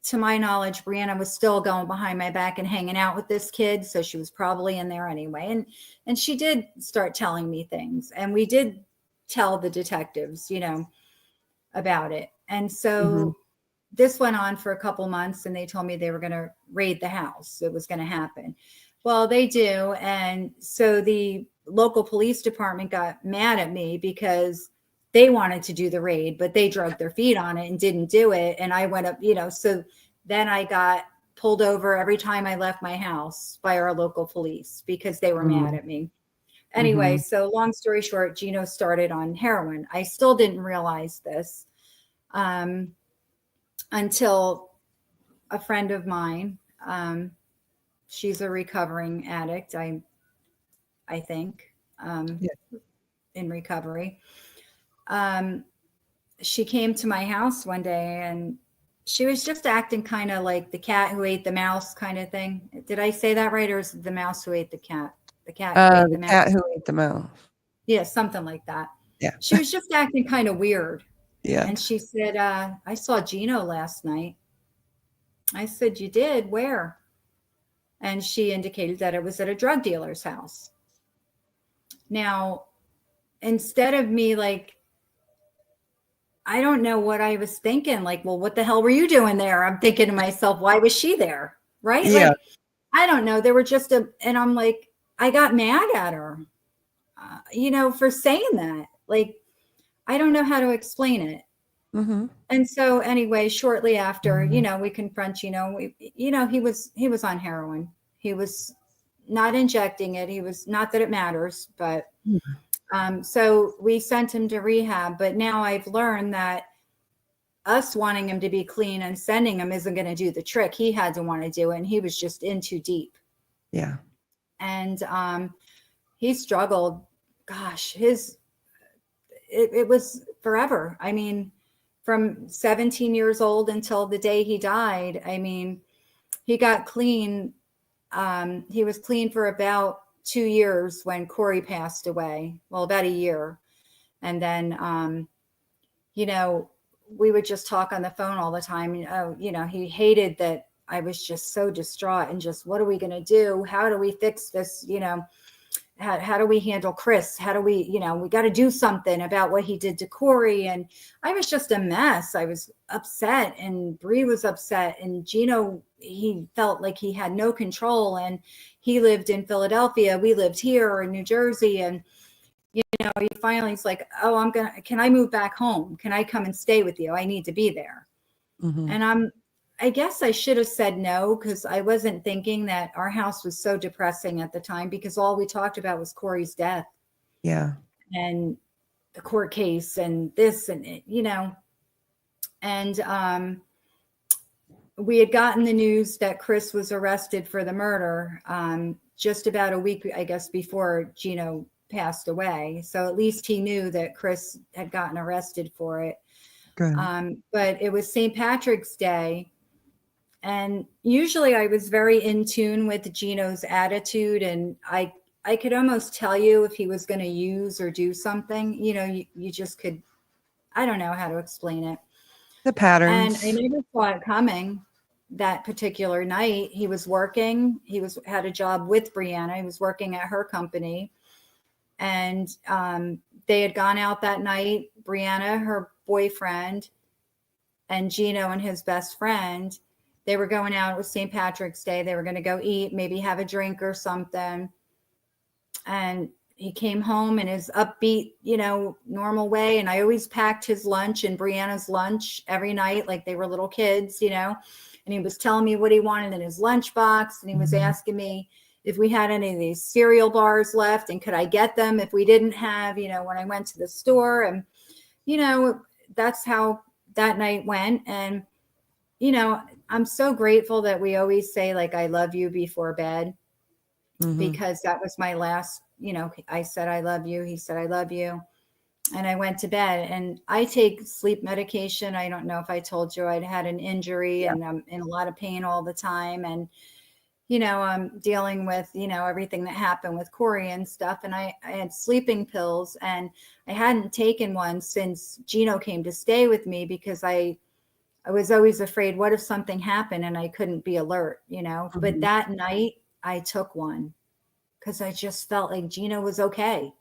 to my knowledge, Brianna was still going behind my back and hanging out with this kid. So she was probably in there anyway. And she did start telling me things, and we did tell the detectives, you know, about it. And so this went on for a couple months, and they told me they were going to raid the house. It was going to happen. Well, they do. And so the local police department got mad at me because they wanted to do the raid, but they dragged their feet on it and didn't do it. And I went up, you know, so then I got pulled over every time I left my house by our local police because they were mad at me. Anyway, so long story short, Gino started on heroin. I still didn't realize this until a friend of mine, she's a recovering addict, I think, in recovery. She came to my house one day and she was just acting kind of like the cat who ate the mouse kind of thing. Did I say that right? Or is it the mouse who ate the cat? The cat who ate the mouse. Cat who ate the mouse. Yeah, something like that. Yeah. She was just acting kind of weird. Yeah. And she said, I saw Gino last night. I said, you did? Where? And she indicated that it was at a drug dealer's house. Now, instead of me like, I don't know what I was thinking. Like, well, what the hell were you doing there? I'm thinking to myself, why was she there? Right? Yeah. Like, I don't know. There were just and I'm like, I got mad at her, you know, for saying that. Like, I don't know how to explain it. And so anyway, shortly after, you know, we confront, you know, he was on heroin. He was not injecting it. He was, not that it matters, but so we sent him to rehab. But now I've learned that us wanting him to be clean and sending him isn't going to do the trick. He had to want to do it, and he was just in too deep. Yeah. And he struggled. Gosh, it was forever. I mean, from 17 years old until the day he died. I mean, he got clean. He was clean for about 2 years when Corey passed away. Well, about a year. And then, you know, we would just talk on the phone all the time. You know, he hated that I was just so distraught and just, what are we going to do? How do we fix this? You know, how do we handle Chris? How do we, we got to do something about what he did to Corey. And I was just a mess. I was upset, and Bree was upset, and Gino, he felt like he had no control, and he lived in Philadelphia. We lived here in New Jersey. And, he finally is like, oh, can I move back home? Can I come and stay with you? I need to be there. Mm-hmm. And I guess I should have said no, because I wasn't thinking that our house was so depressing at the time, because all we talked about was Corey's death. Yeah. And the court case and this and it, and we had gotten the news that Chris was arrested for the murder just about a week, I guess, before Gino passed away. So at least he knew that Chris had gotten arrested for it. Good. But it was St. Patrick's Day. And usually I was very in tune with Gino's attitude, and I could almost tell you if he was going to use or do something. You just could, I don't know how to explain it. The patterns. And I never saw it coming that particular night. He was working. He had a job with Brianna. He was working at her company. And they had gone out that night, Brianna, her boyfriend, and Gino and his best friend. They were going out. It was St. Patrick's Day. They were going to go eat, maybe have a drink or something. And he came home in his upbeat, normal way. And I always packed his lunch and Brianna's lunch every night, like they were little kids, and he was telling me what he wanted in his lunchbox. And he was asking me if we had any of these cereal bars left and could I get them if we didn't have, when I went to the store. And, that's how that night went. And, I'm so grateful that we always say, like, I love you before bed, because that was my last, I said, I love you. He said, I love you. And I went to bed, and I take sleep medication. I don't know if I told you I'd had an injury and I'm in a lot of pain all the time. And, I'm dealing with, everything that happened with Corey and stuff. And I had sleeping pills, and I hadn't taken one since Gino came to stay with me, because I was always afraid, what if something happened and I couldn't be alert, But that night I took one because I just felt like Gino was okay.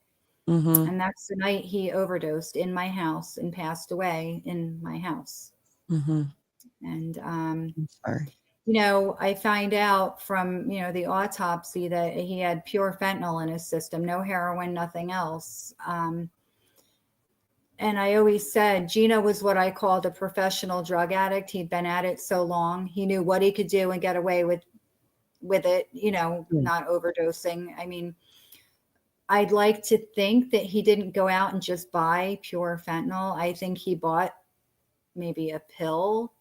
And that's the night he overdosed in my house and passed away in my house. And, Sorry. I find out from, the autopsy that he had pure fentanyl in his system, no heroin, nothing else. And I always said Gino was what I called a professional drug addict. He'd been at it so long. He knew what he could do and get away with it, not overdosing. I mean, I'd like to think that he didn't go out and just buy pure fentanyl. I think he bought maybe a pill.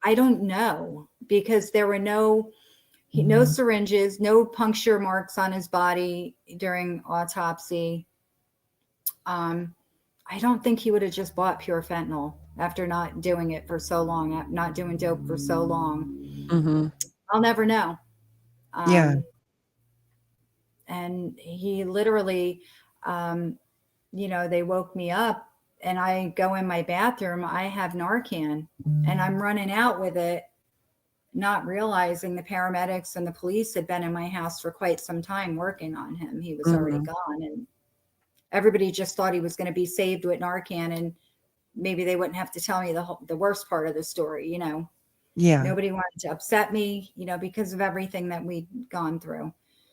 I don't know, because there were no syringes, no puncture marks on his body during autopsy. I don't think he would have just bought pure fentanyl after not doing it for so long, not doing dope for so long. I'll never know. And he literally, they woke me up, and I go in my bathroom, I have Narcan, and I'm running out with it, not realizing the paramedics and the police had been in my house for quite some time working on him. He was already gone, and everybody just thought he was going to be saved with Narcan, and maybe they wouldn't have to tell me the worst part of the story, Yeah. Nobody wanted to upset me, because of everything that we'd gone through.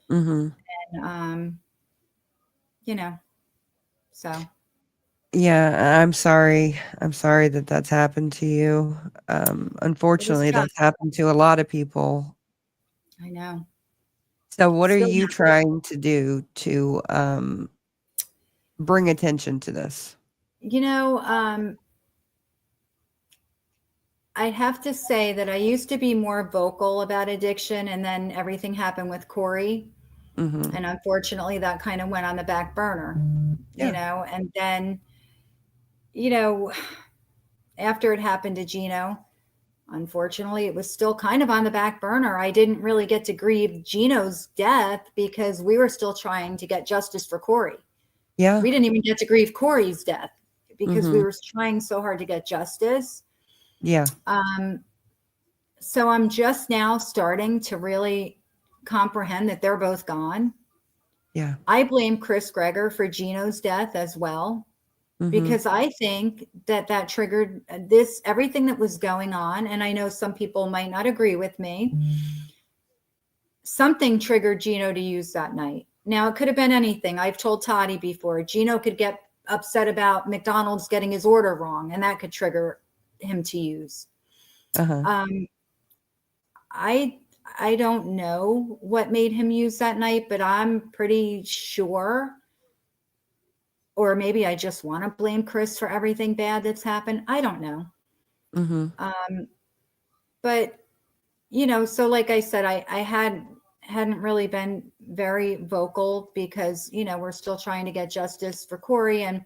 And, so. Yeah, I'm sorry. I'm sorry that that's happened to you. Unfortunately, that's happened to a lot of people. I know. So what are Still you happening. trying to do to bring attention to this? I'd have to say that I used to be more vocal about addiction, and then everything happened with Corey. And unfortunately that kind of went on the back burner, and then, after it happened to Gino, unfortunately, it was still kind of on the back burner. I didn't really get to grieve Gino's death because we were still trying to get justice for Corey. Yeah. We didn't even get to grieve Corey's death because we were trying so hard to get justice. Yeah. So I'm just now starting to really comprehend that they're both gone. Yeah. I blame Chris Greger for Gino's death as well, Mhm. because I think that triggered this, everything that was going on. And I know some people might not agree with me. Something triggered Gino to use that night. Now, it could have been anything. I've told Toddy before, Gino could get upset about McDonald's getting his order wrong, and that could trigger him to use. Uh-huh. I don't know what made him use that night, but I'm pretty sure, or maybe I just want to blame Chris for everything bad that's happened. I don't know. Mhm. But you know, so like I said, I hadn't really been very vocal because, you know, we're still trying to get justice for Corey, and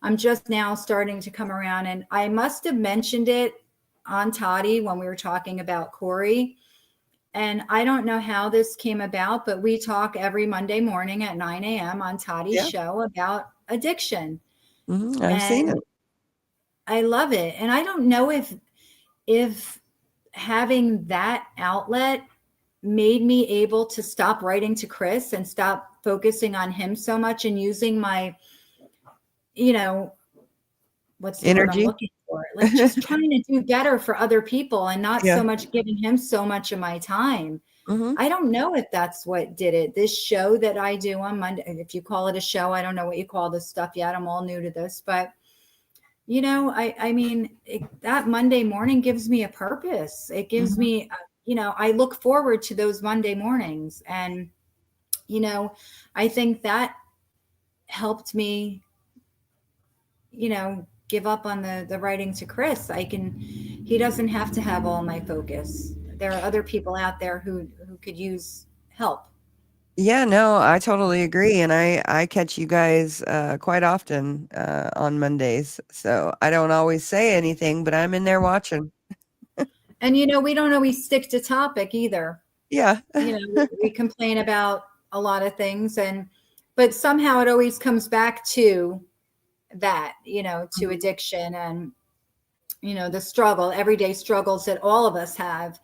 I'm just now starting to come around. And I must have mentioned it on Toddy when we were talking about Corey. And I don't know how this came about, but we talk every Monday morning at 9 a.m. on Toddy's Yeah. show about addiction. I've seen And it. I love it. And I don't know if having that outlet made me able to stop writing to Chris and stop focusing on him so much and using my, you know, what's the word I'm Energy. looking for? Like just trying to do better for other people and not Yeah. so much giving him so much of my time. Mhm. I don't know if that's what did it. This show that I do on Monday, if you call it a show, I don't know what you call this stuff yet. I'm all new to this, but you know, I mean, that Monday morning gives me a purpose. It gives Mhm. me, you know, I look forward to those Monday mornings. And, you know, I think that helped me, you know, give up on the writing to Chris. He doesn't have to have all my focus. There are other people out there who could use help. Yeah, no, I totally agree, and I catch you guys, quite often, on Mondays, so I don't always say anything, but I'm in there watching. And, you know, we don't always stick to topic either. Yeah. You know, we complain about a lot of things, but somehow it always comes back to that, you know, to Mhm. addiction and, you know, the struggle, everyday struggles that all of us have,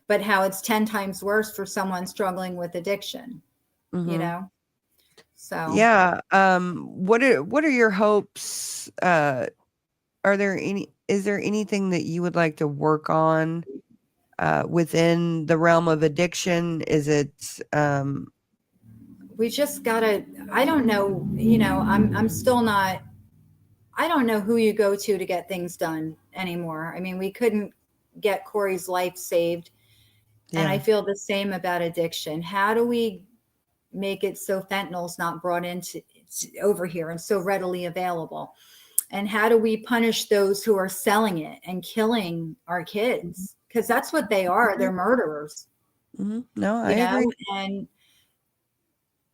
but how it's 10 times worse for someone struggling with addiction, you Mhm. know? So Yeah, what are your hopes, is there anything that you would like to work on, within the realm of addiction? Is it, we just gotta, I don't know, you know, I'm still not, I don't know who you go to get things done anymore. I mean, we couldn't get Corey's life saved. And I yeah. feel the same about addiction. How do we make it so fentanyl's not brought into over here and so readily available? And how do we punish those who are selling it and killing our kids? Because that's what they are. Mhm. They're murderers, Mhm. No, I you know? agree. And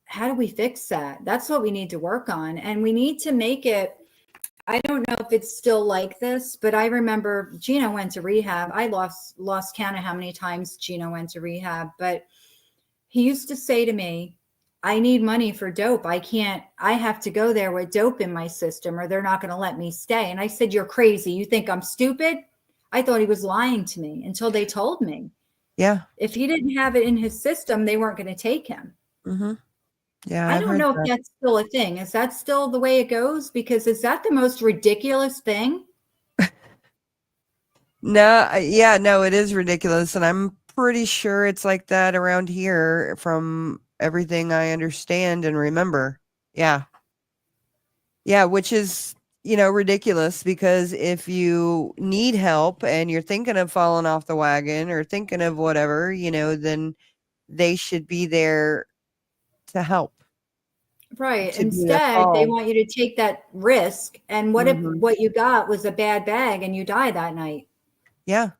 how do we fix that? That's what we need to work on. And we need to make it, I don't know if it's still like this, but I remember Gino went to rehab. I lost count of how many times Gino went to rehab, but he used to say to me, I need money for dope. I have to go there with dope in my system or they're not going to let me stay. And I said, you're crazy. You think I'm stupid? I thought he was lying to me until they told me Yeah. if he didn't have it in his system, they weren't going to take him. Mhm. Yeah, I I've don't heard know if that. that's still a thing. Is that still the way it goes? Because is that the most ridiculous thing? No, yeah, no, it is ridiculous, and I'm pretty sure it's like that around here from everything I understand and remember. Yeah. Yeah, which is, ridiculous because if you need help and you're thinking of falling off the wagon or thinking of whatever, then they should be there to help, Right. to be the Instead, they call. want you to take that risk. And what if Mhm. what you got was a bad bag and you die that night? Yeah.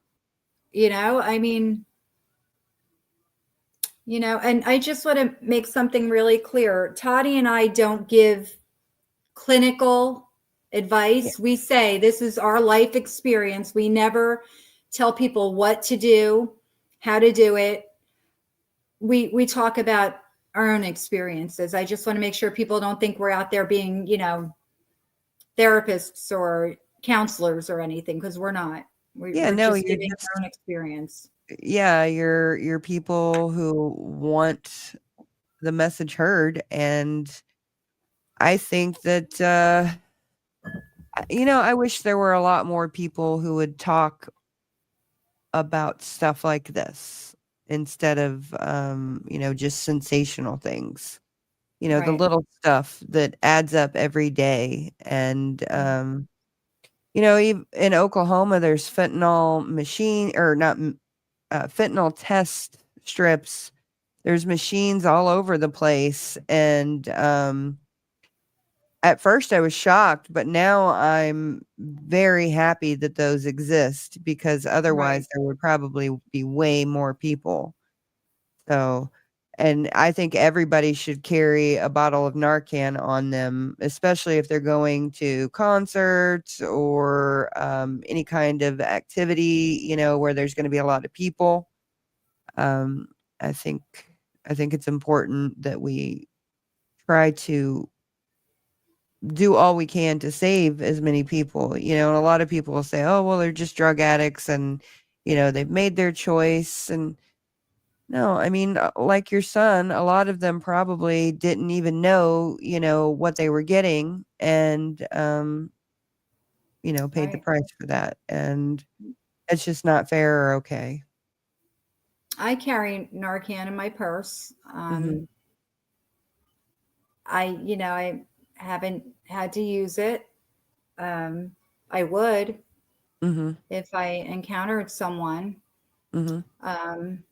You know, I mean, you know, and I just want to make something really clear. Toddy and I don't give clinical Yeah. advice. We say this is our life experience. We never tell people what to do, how to do it. We talk about our own experiences. I just want to make sure people don't think we're out there being, you know, therapists or counselors or anything, because we're not. Yeah, We're no, just you're giving our just own experience. yeah, you're people who want the message heard. And I think that, I wish there were a lot more people who would talk about stuff like this instead of, just sensational things. The Right. little stuff that adds up every day. And, in Oklahoma, there's fentanyl machine or not fentanyl test strips. There's machines all over the place. And at first I was shocked, but now I'm very happy that those exist because Right. otherwise there would probably be way more people. So, and I think everybody should carry a bottle of Narcan on them, especially if they're going to concerts or any kind of activity, where there's going to be a lot of people. Um, I think I think it's important that we try to do all we can to save as many people. And a lot of people will say, "Oh, well, they're just drug addicts, and they've made their choice." And no, I mean, like your son, a lot of them probably didn't even know, what they were getting, and paid the Right. price for that. And it's just not fair or okay. I carry Narcan in my purse. Mhm. I haven't had to use it. I would Mhm. if I encountered someone. Mhm. Um,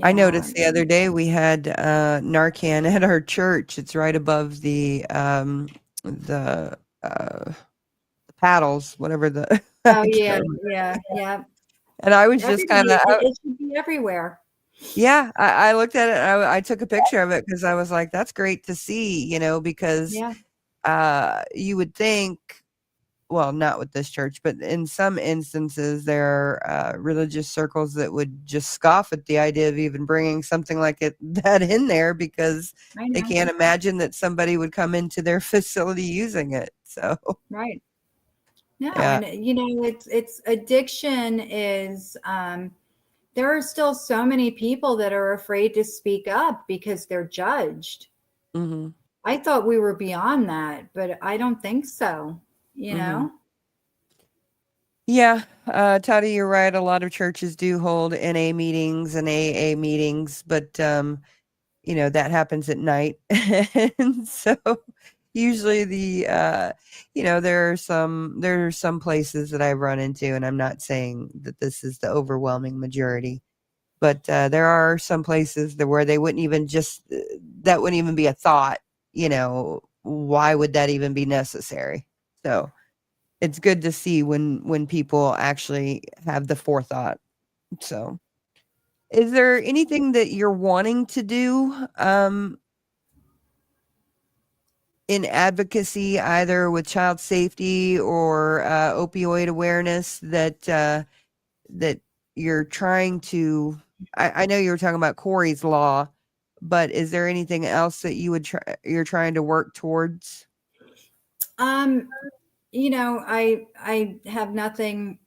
I yeah. noticed the other day we had Narcan at our church. It's right above the paddles, whatever the I Oh can't yeah, remember. yeah, yeah. And I was just kind Everybody, of it should be everywhere. yeah, I looked at it and I took a picture of it because I was like, that's great to see, because Yeah. you would think, well, not with this church, but in some instances, there are religious circles that would just scoff at the idea of even bringing something like that in there because I they know. can't imagine that somebody would come into their facility using it. So, Right. No, yeah. and it's addiction is there are still so many people that are afraid to speak up because they're judged. Hmm. I thought we were beyond that, but I don't think so, you Hmm. know? Yeah, Toddy, you're right. A lot of churches do hold NA meetings and AA meetings, but that happens at night. And so usually there are some places that I've run into, and I'm not saying that this is the overwhelming majority, but there are some places where they wouldn't even that wouldn't even be a thought. Why would that even be necessary? So it's good to see when people actually have the forethought. So is there anything that you're wanting to do in advocacy, either with child safety or opioid awareness, that you're trying to? I know you were talking about Corey's law, but is there anything else that you're trying to work towards? Um, I have nothing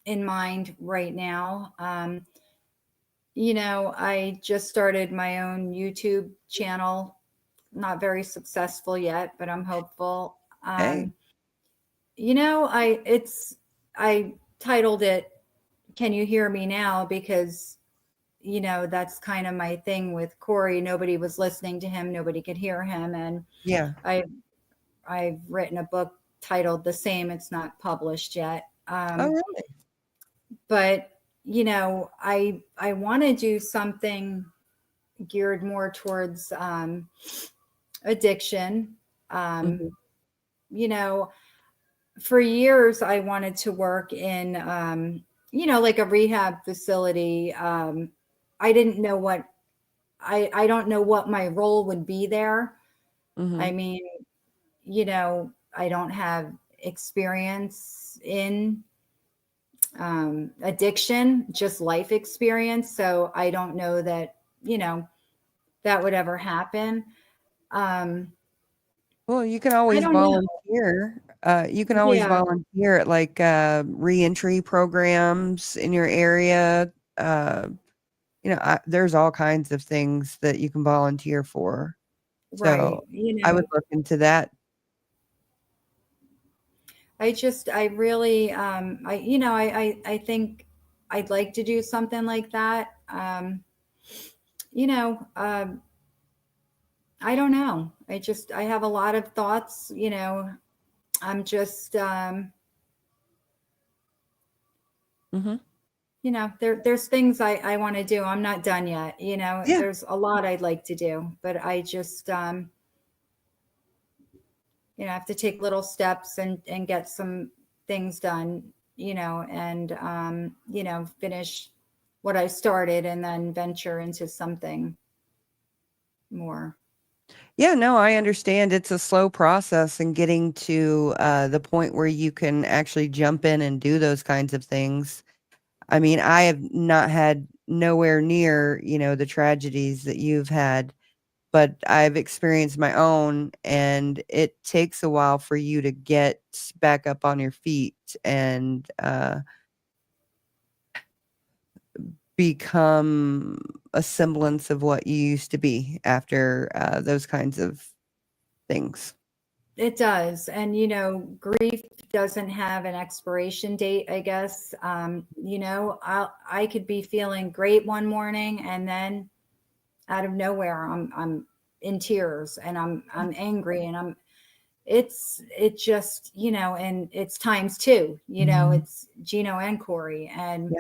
in mind right now. I just started my own YouTube channel. Not very successful yet, but I'm hopeful. Hey, I titled it "Can You Hear Me Now?" because that's kind of my thing with Corey. Nobody was listening to him, nobody could hear him, and yeah. I've written a book titled the same. It's not published yet. Oh, really? But I want to do something geared more towards addiction. Um, Mhm. you know, for years I wanted to work in like a rehab facility. I didn't know what I don't know what my role would be there. I Mhm. mean, I don't have experience in addiction, just life experience. So I don't know that, that would ever happen. Um, Well, you can I always don't know. volunteer. You can always Yeah. volunteer at like reentry programs in your area. Uh, there's all kinds of things that you can volunteer for. Right. So I would look into that. I really, I think I'd like to do something like that. You know, I don't know. I have a lot of thoughts, I'm just, Hmm. there's things I want to do. I'm not done yet. Yeah. There's a lot I'd like to do, but I just, I have to take little steps and get some things done, and, finish what I started and then venture into something more. Yeah, no, I understand. It's a slow process and getting to the point where you can actually jump in and do those kinds of things. I mean, I have not had nowhere near, the tragedies that you've had, but I've experienced my own, and it takes a while for you to get back up on your feet and become a semblance of what you used to be after those kinds of things. It does. And, grief doesn't have an expiration date, I guess. I could be feeling great one morning and then out of nowhere, I'm in tears and I'm angry and it just, and it's times two, it's Gino and Corey. And,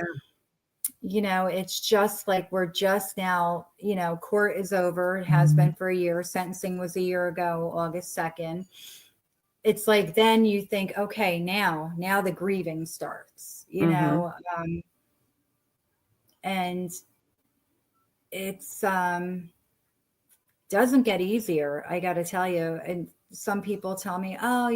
Yeah. it's just like, we're just now, court is over. It has been for a year. Sentencing was a year ago, August 2nd. It's like, then you think, okay, now the grieving starts, Mhm. And it's, doesn't get easier, I got to tell you. And some people tell me, oh,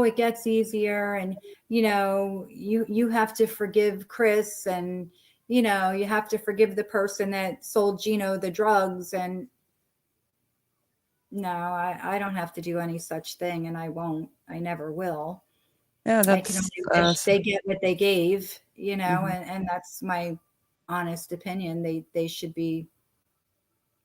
it gets easier. And, you have to forgive Chris, and, you have to forgive the person that sold Gino the drugs. And no, I don't have to do any such thing. And I won't, I never will. Yeah, I can that's only wish they get what they gave, Mhm. and that's my honest opinion. They should be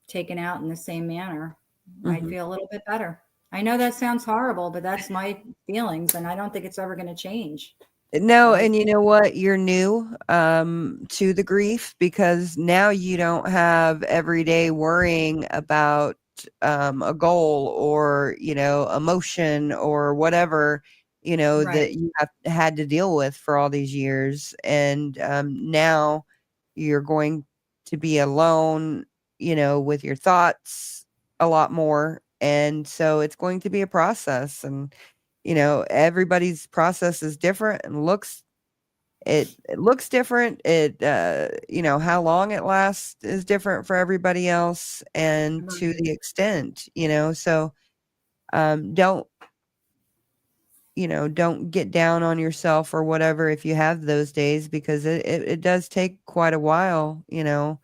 taken out in the same manner. I'd Mhm. feel a little bit better. I know that sounds horrible, but that's my feelings, and I don't think it's ever going to change. No, I and you know what? You're new to the grief because now you don't have every day worrying about a goal or, emotion or whatever, right, that you have had to deal with for all these years. And now you're going to be alone, with your thoughts a lot more. And so it's going to be a process. And everybody's process is different and it looks different. How long it lasts is different for everybody else and to right, the extent, so don't don't get down on yourself or whatever if you have those days because it does take quite a while. right,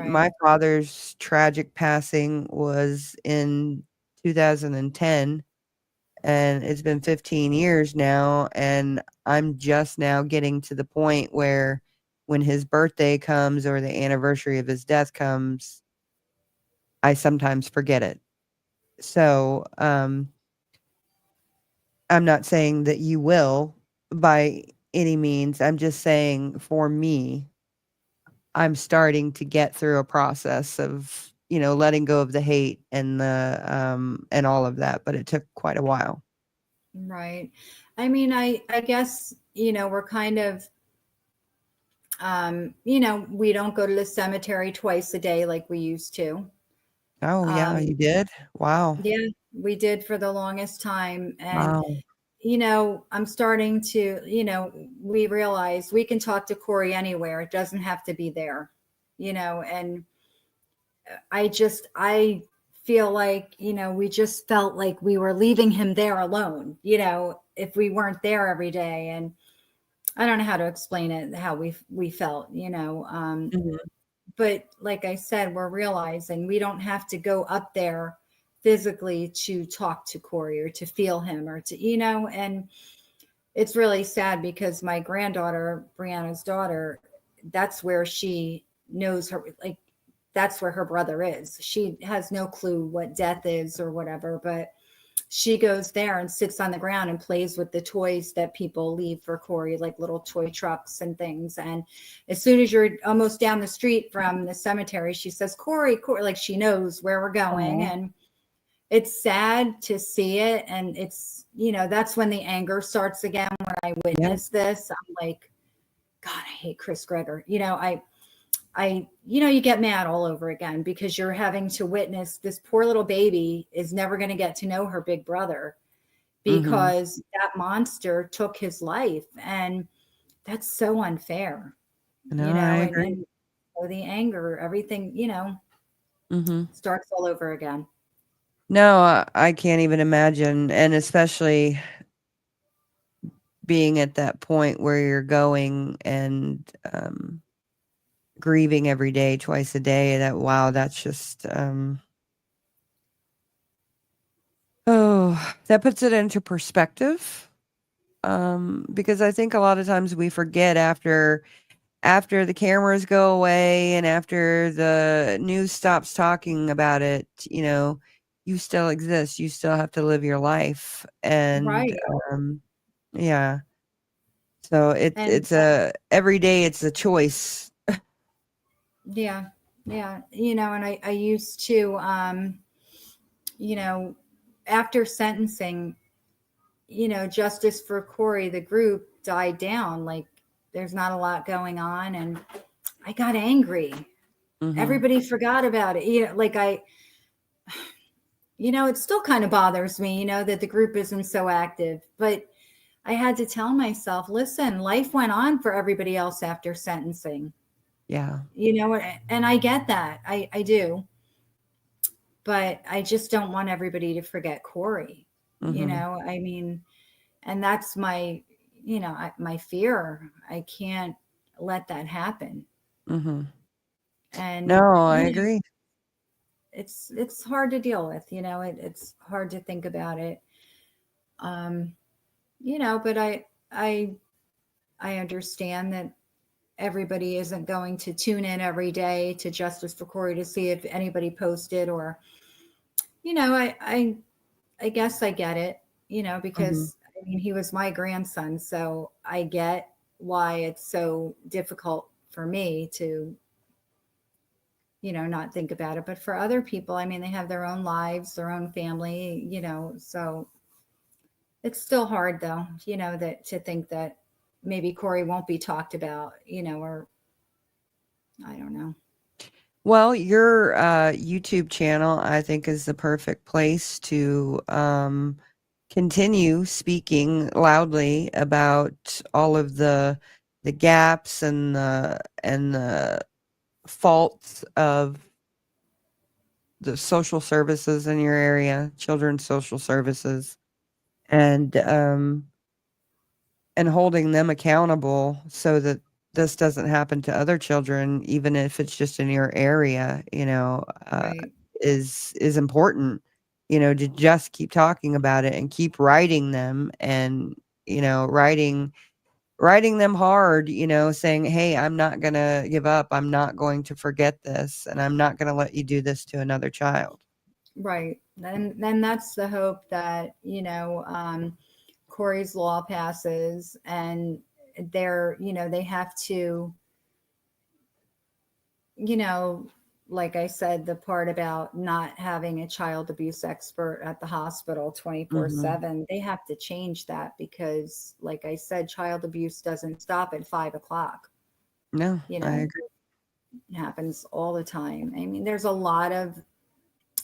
My father's tragic passing was in 2010, and it's been 15 years now, and I'm just now getting to the point where when his birthday comes or the anniversary of his death comes, I sometimes forget it. So, I'm not saying that you will by any means. I'm just saying for me, I'm starting to get through a process of, letting go of the hate and and all of that, but it took quite a while. right. I mean, I guess, we're kind of, we don't go to the cemetery twice a day like we used to. Oh, yeah, Um, you did? Wow. yeah, we did for the longest time. And, Wow. I'm starting to, we realize we can talk to Corey anywhere. It doesn't have to be there, and I feel like, we just felt like we were leaving him there alone, if we weren't there every day. And I don't know how to explain it, how we felt, Mhm. but like I said, we're realizing we don't have to go up there physically to talk to Corey or to feel him or to, and it's really sad because my granddaughter, Brianna's daughter, that's where she knows her, like, that's where her brother is. She has no clue what death is or whatever, but she goes there and sits on the ground and plays with the toys that people leave for Corey, like little toy trucks and things. And as soon as you're almost down the street from the cemetery, she says, Corey, Corey, like she knows where we're going. Aw. And it's sad to see it. And it's, that's when the anger starts again. When I witness this, I'm like, God, I hate Chris Greger. You get mad all over again because you're having to witness this poor little baby is never going to get to know her big brother because that monster took his life. And that's so unfair, No, I agree. and so the anger, everything, starts all over again. No, I can't even imagine. And especially being at that point where you're going and grieving every day, twice a day, that's just that puts it into perspective. Because I think a lot of times we forget after the cameras go away and after the news stops talking about it, you still exist. You still have to live your life. And Right. yeah. So it's every day it's a choice. Yeah. And I used to, after sentencing, Justice for Corey, the group died down. Like there's not a lot going on. And I got angry. Mhm. Everybody forgot about it. It still kind of bothers me, that the group isn't so active, but I had to tell myself, listen, life went on for everybody else after sentencing. Yeah. And I get that. I do. But I just don't want everybody to forget Corey. Mhm. And that's my, my fear. I can't let that happen. Mhm. And No, I agree. it's hard to deal with, it's hard to think about it. But I understand that everybody isn't going to tune in every day to Justice for Corey to see if anybody posted or, I guess I get it, because he was my grandson. So I get why it's so difficult for me to, not think about it. But for other people, they have their own lives, their own family, so it's still hard though, that to think that maybe Corey won't be talked about, or I don't know. Well, your YouTube channel, I think, is the perfect place to continue speaking loudly about all of the gaps and the faults of the social services in your area, children's social services, and holding them accountable so that this doesn't happen to other children, even if it's just in your area, Right. is important, to just keep talking about it and keep writing them and, writing them hard, saying, hey, I'm not going to give up. I'm not going to forget this. And I'm not going to let you do this to another child. Right. Then that's the hope that, Corey's law passes and they have to, like I said, the part about not having a child abuse expert at the hospital 24/7, they have to change that because, like I said, child abuse doesn't stop at 5:00. No, I agree. It happens all the time.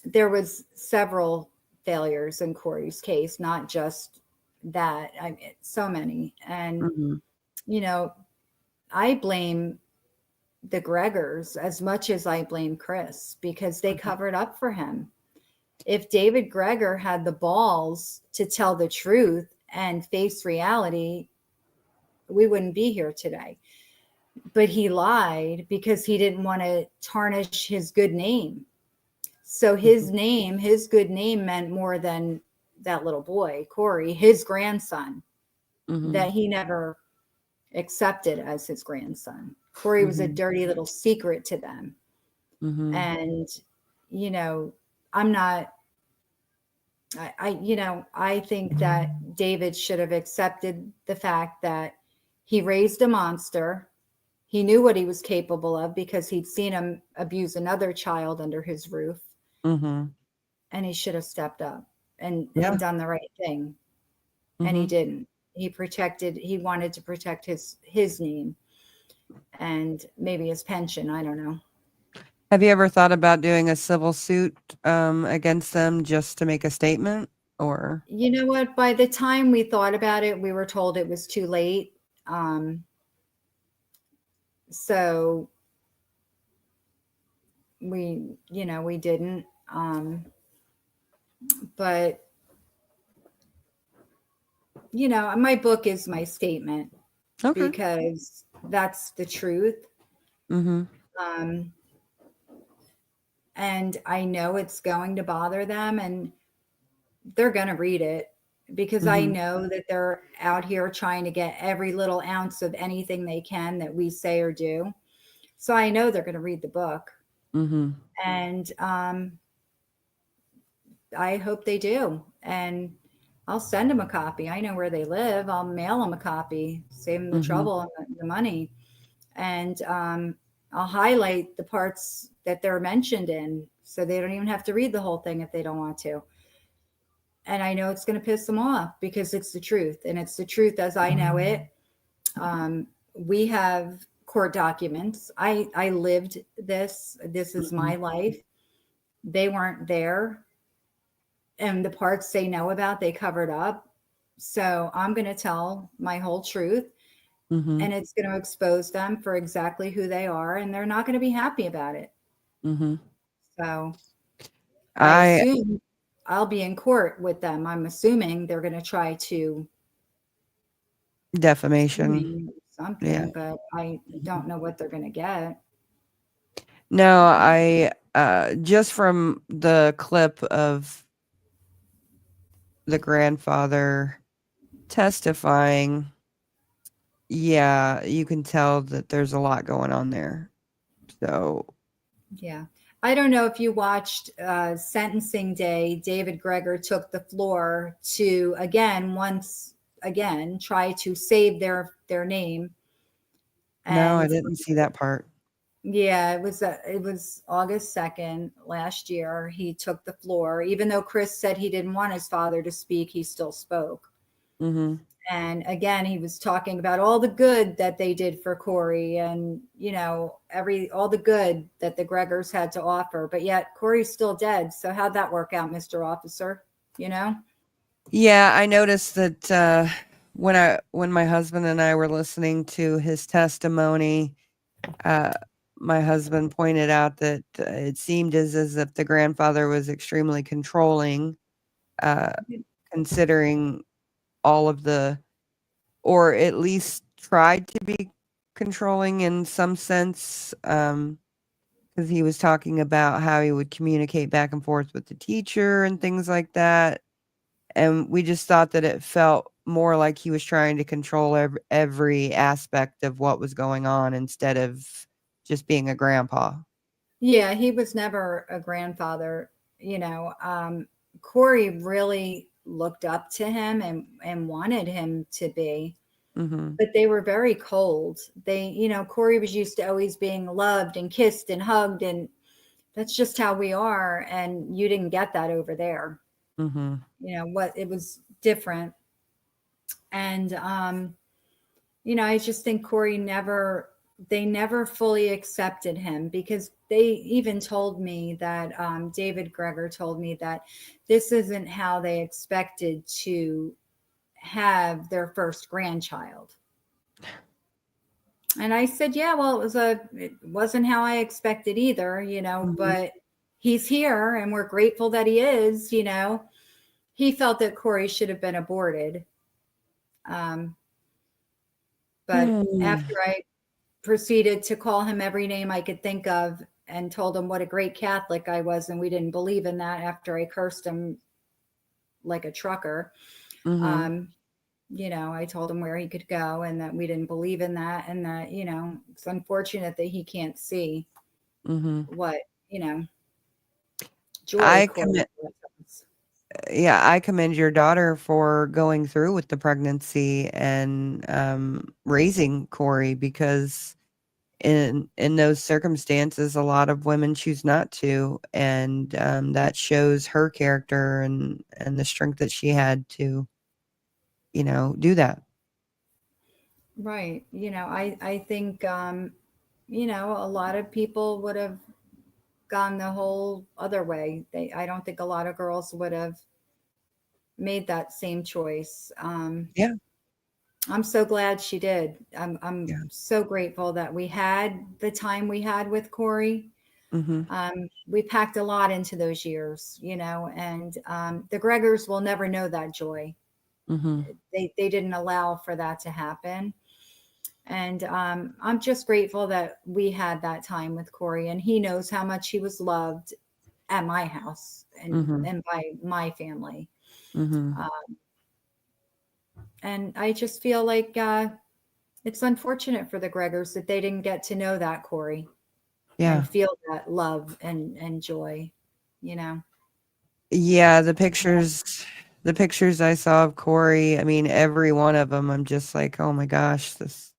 There was several failures in Corey's case, not just that. So many. And, Mhm. I blame the Gregors as much as I blame Chris because they covered up for him. If David Greger had the balls to tell the truth and face reality, we wouldn't be here today. But he lied because he didn't want to tarnish his good name. So his good name meant more than that little boy, Corey, his grandson, that he never accepted as his grandson. Corey was a dirty little secret to them. Mm-hmm. And, you know, I'm not, I think that David should have accepted the fact that he raised a monster. He knew what he was capable of because he'd seen him abuse another child under his roof. Mm-hmm. And he should have stepped up and Yeah. done the right thing. And Mm-hmm. he didn't. He wanted to protect his name and maybe his pension. I don't know. Have you ever thought about doing a civil suit against them just to make a statement? Or You know what? By the time we thought about it, we were told it was too late. So we didn't. But, my book is my statement okay. because that's the truth. Mm-hmm. And I know it's going to bother them and they're going to read it because I Mm-hmm. know that they're out here trying to get every little ounce of anything they can that we say or do. So I know they're going to read the book. Mm-hmm. And I hope they do. And I'll send them a copy. I know where they live. I'll mail them a copy, save them the trouble and the money. And I'll highlight the parts that they're mentioned in so they don't even have to read the whole thing if they don't want to. And I know it's going to piss them off because it's the truth. And it's the truth as I know it. We have court documents. I lived this. This is my life. They weren't there. And the parts they know about, they covered up. So I'm going to tell my whole truth. Mm-hmm. And it's going to expose them for exactly who they are. And they're not going to be happy about it. Mm-hmm. So I assume I'll be in court with them. I'm assuming they're going to try to defamation. something, Yeah. but I don't know what they're going to get. No, I just from the clip of the grandfather testifying, yeah, you can tell that there's a lot going on there. So, Yeah. I don't know if you watched Sentencing Day. David Greger took the floor to once again try to save their name. no, I And didn't see that part. yeah, it was August 2nd last year. He took the floor, even though Chris said he didn't want his father to speak. He still spoke. Mm-hmm. And again, he was talking about all the good that they did for Corey and, all the good that the Gregors had to offer. But yet Corey's still dead. So how'd that work out, Mr. Officer? Yeah, I noticed that when my husband and I were listening to his testimony, my husband pointed out that it seemed as if the grandfather was extremely controlling, considering all of or at least tried to be controlling in some sense, because he was talking about how he would communicate back and forth with the teacher and things like that. And we just thought that it felt more like he was trying to control every aspect of what was going on instead of just being a grandpa. Yeah, he was never a grandfather. Corey really looked up to him and wanted him to be. Mm-hmm. But they were very cold. Corey was used to always being loved and kissed and hugged. And that's just how we are. And you didn't get that over there. Mm-hmm. It was different. And, I just think Corey they never fully accepted him because they even told me that David Greger told me that this isn't how they expected to have their first grandchild. And I said, yeah, well, it wasn't how I expected either, Mm-hmm. but he's here and we're grateful that he is, He felt that Corey should have been aborted. But after I proceeded to call him every name I could think of and told him what a great Catholic I was, and we didn't believe in that after I cursed him like a trucker. Mm-hmm. I told him where he could go and that we didn't believe in that, and that, it's unfortunate that he can't see Mm-hmm. what, joy I Corey commend, was. yeah, I commend your daughter for going through with the pregnancy and raising Corey, because in those circumstances, a lot of women choose not to, and that shows her character and the strength that she had to, do that. Right. I think, a lot of people would have gone the whole other way. I don't think a lot of girls would have made that same choice. Yeah. I'm so glad she did. I'm Yeah. so grateful that we had the time we had with Corey. Mm-hmm. We packed a lot into those years, and the Gregors will never know that joy. Mm-hmm. They didn't allow for that to happen. And I'm just grateful that we had that time with Corey, and he knows how much he was loved at my house Mm-hmm. and by my family. Mm-hmm. And I just feel like it's unfortunate for the Gregors that they didn't get to know that Corey Yeah. and feel that love and joy, Yeah, the pictures I saw of Corey, I mean, every one of them, I'm just like, oh my gosh, this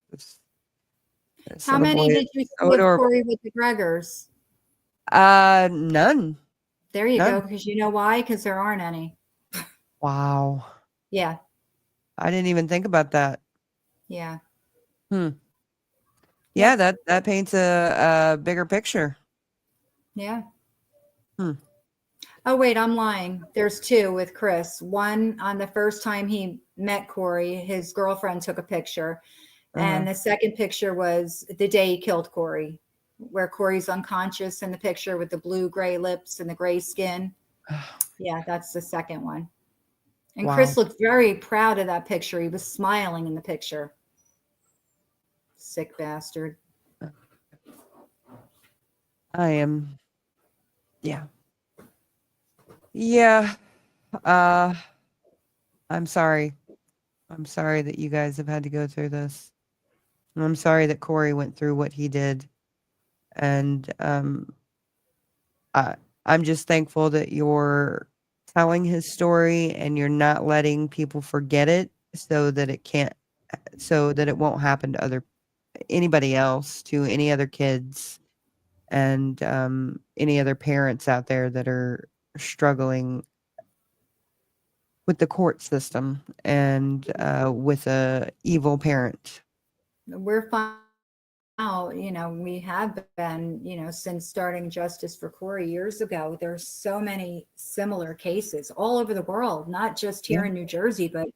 How little boy many is did you so see of adorable. Corey with the Gregors? None. There you None. go. Because you know why? Because there aren't any. Wow. Yeah. I didn't even think about that. Yeah. Yeah, Yep. that paints a bigger picture. Yeah. Hmm. Oh, wait, I'm lying. There's two with Chris. One, on the first time he met Corey, his girlfriend took a picture. And the second picture was the day he killed Corey, where Corey's unconscious in the picture with the blue-gray lips and the gray skin. Yeah, that's the second one. And Wow. Chris looked very proud of that picture. He was smiling in the picture. Sick bastard. I am. Yeah. Yeah. Uh, I'm sorry. I'm sorry that you guys have had to go through this. And I'm sorry that Corey went through what he did. And I'm just thankful that you're telling his story and you're not letting people forget it, so that it won't happen to anybody else, to any other kids, and any other parents out there that are struggling with the court system and with a evil parent. We're fine now, we have been, since starting Justice for Corey years ago. There's so many similar cases all over the world, not just here in New Jersey, but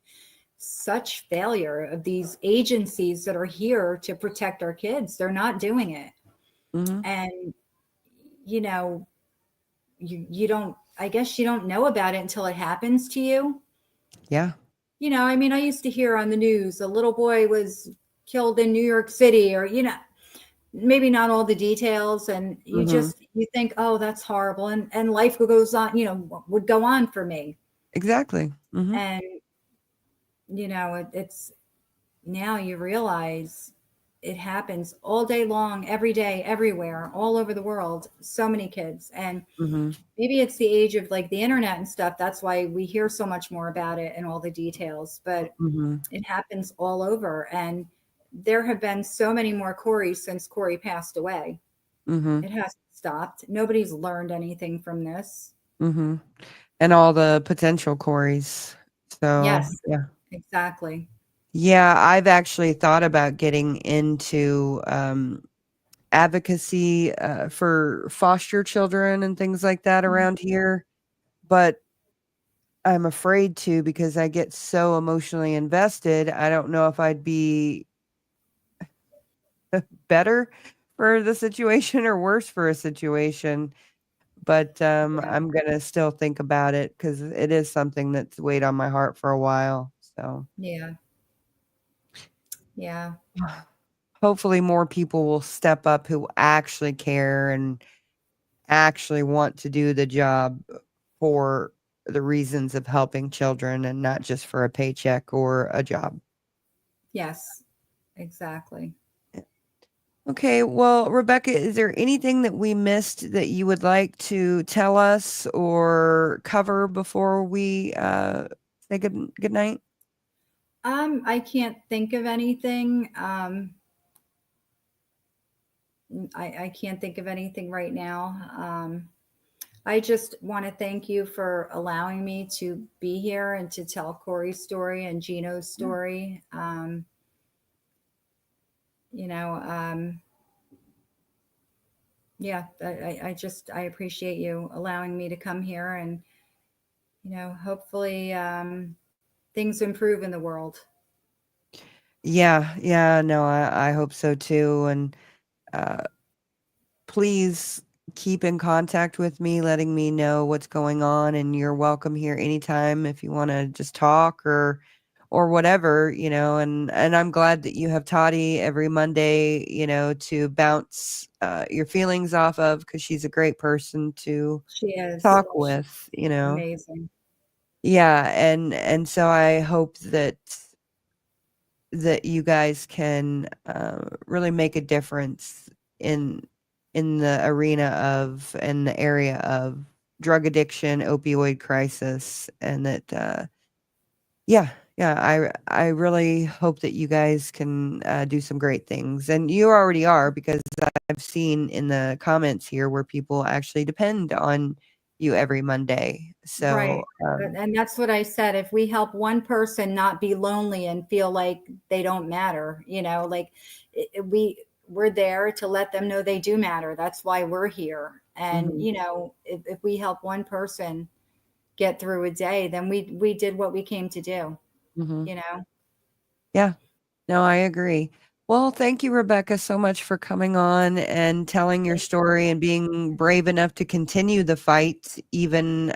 such failure of these agencies that are here to protect our kids. They're not doing it. Mm-hmm. And, you don't, I guess you don't know about it until it happens to you. Yeah. I used to hear on the news a little boy was killed in New York City, or, maybe not all the details. And you you think, oh, that's horrible. And life goes on, would go on for me. Exactly. Mm-hmm. And, it's now you realize it happens all day long, every day, everywhere, all over the world. So many kids. And maybe it's the age of like the internet and stuff. That's why we hear so much more about it and all the details, but it happens all over. And there have been so many more Coreys since Corey passed away. It hasn't stopped. Nobody's learned anything from this. And all the potential Coreys. So, yes, yeah. Exactly. Yeah, I've actually thought about getting into advocacy for foster children and things like that around here, but I'm afraid to, because I get so emotionally invested. I don't know if I'd be better for the situation or worse for a situation, but I'm gonna still think about it, because it is something that's weighed on my heart for a while. So Yeah. hopefully more people will step up who actually care and actually want to do the job for the reasons of helping children and not just for a paycheck or a job. Yes, exactly. Okay, well, Rebecca, is there anything that we missed that you would like to tell us or cover before we say good night? I can't think of anything. I can't think of anything right now. I just want to thank you for allowing me to be here and to tell Corey's story and Gino's story. Yeah, I appreciate you allowing me to come here, and, hopefully things improve in the world. Yeah, no, I hope so too. And please keep in contact with me, letting me know what's going on. And you're welcome here anytime if you want to just talk or whatever, and I'm glad that you have Toddy every Monday, to bounce your feelings off of, because she's a great person to She is. talk with, Amazing. Yeah, and so I hope that you guys can really make a difference in the arena of, and the area of, drug addiction, opioid crisis, and that I really hope that you guys can do some great things, and you already are, because I've seen in the comments here where people actually depend on you every Monday. So Right. And that's what I said. If we help one person not be lonely and feel like they don't matter, we're there to let them know they do matter. That's why we're here. And, if we help one person get through a day, then we did what we came to do, Yeah, no, I agree. Well, thank you, Rebecca, so much for coming on and telling your story and being brave enough to continue the fight, even,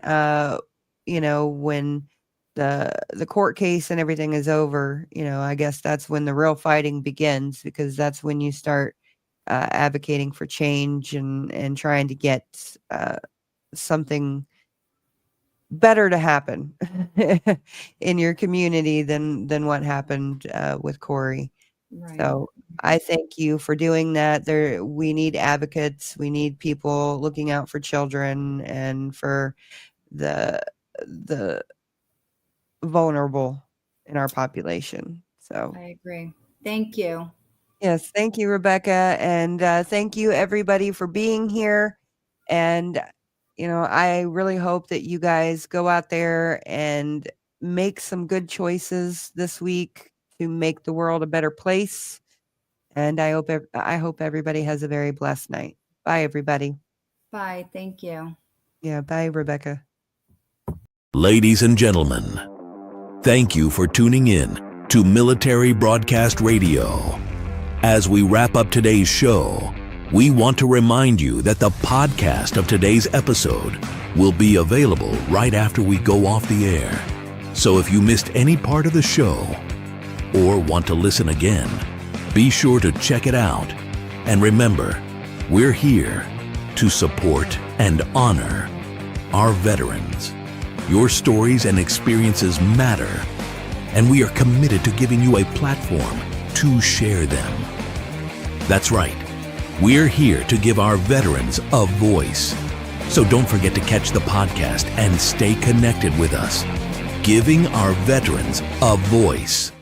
when the court case and everything is over. I guess that's when the real fighting begins, because that's when you start advocating for change and trying to get something better to happen in your community than what happened with Corey. Right. So I thank you for doing that. We need advocates. We need people looking out for children and for the vulnerable in our population. So I agree. Thank you. yes, thank you, Rebecca, and thank you everybody for being here. And I really hope that you guys go out there and make some good choices this week to make the world a better place. And I hope everybody has a very blessed night. Bye, everybody. Bye. Thank you. Yeah, bye, Rebecca. Ladies and gentlemen, thank you for tuning in to Military Broadcast Radio. As we wrap up today's show, we want to remind you that the podcast of today's episode will be available right after we go off the air. So if you missed any part of the show or want to listen again, be sure to check it out. And remember, we're here to support and honor our veterans. Your stories and experiences matter, and we are committed to giving you a platform to share them. That's right. We're here to give our veterans a voice. So don't forget to catch the podcast and stay connected with us. Giving our veterans a voice.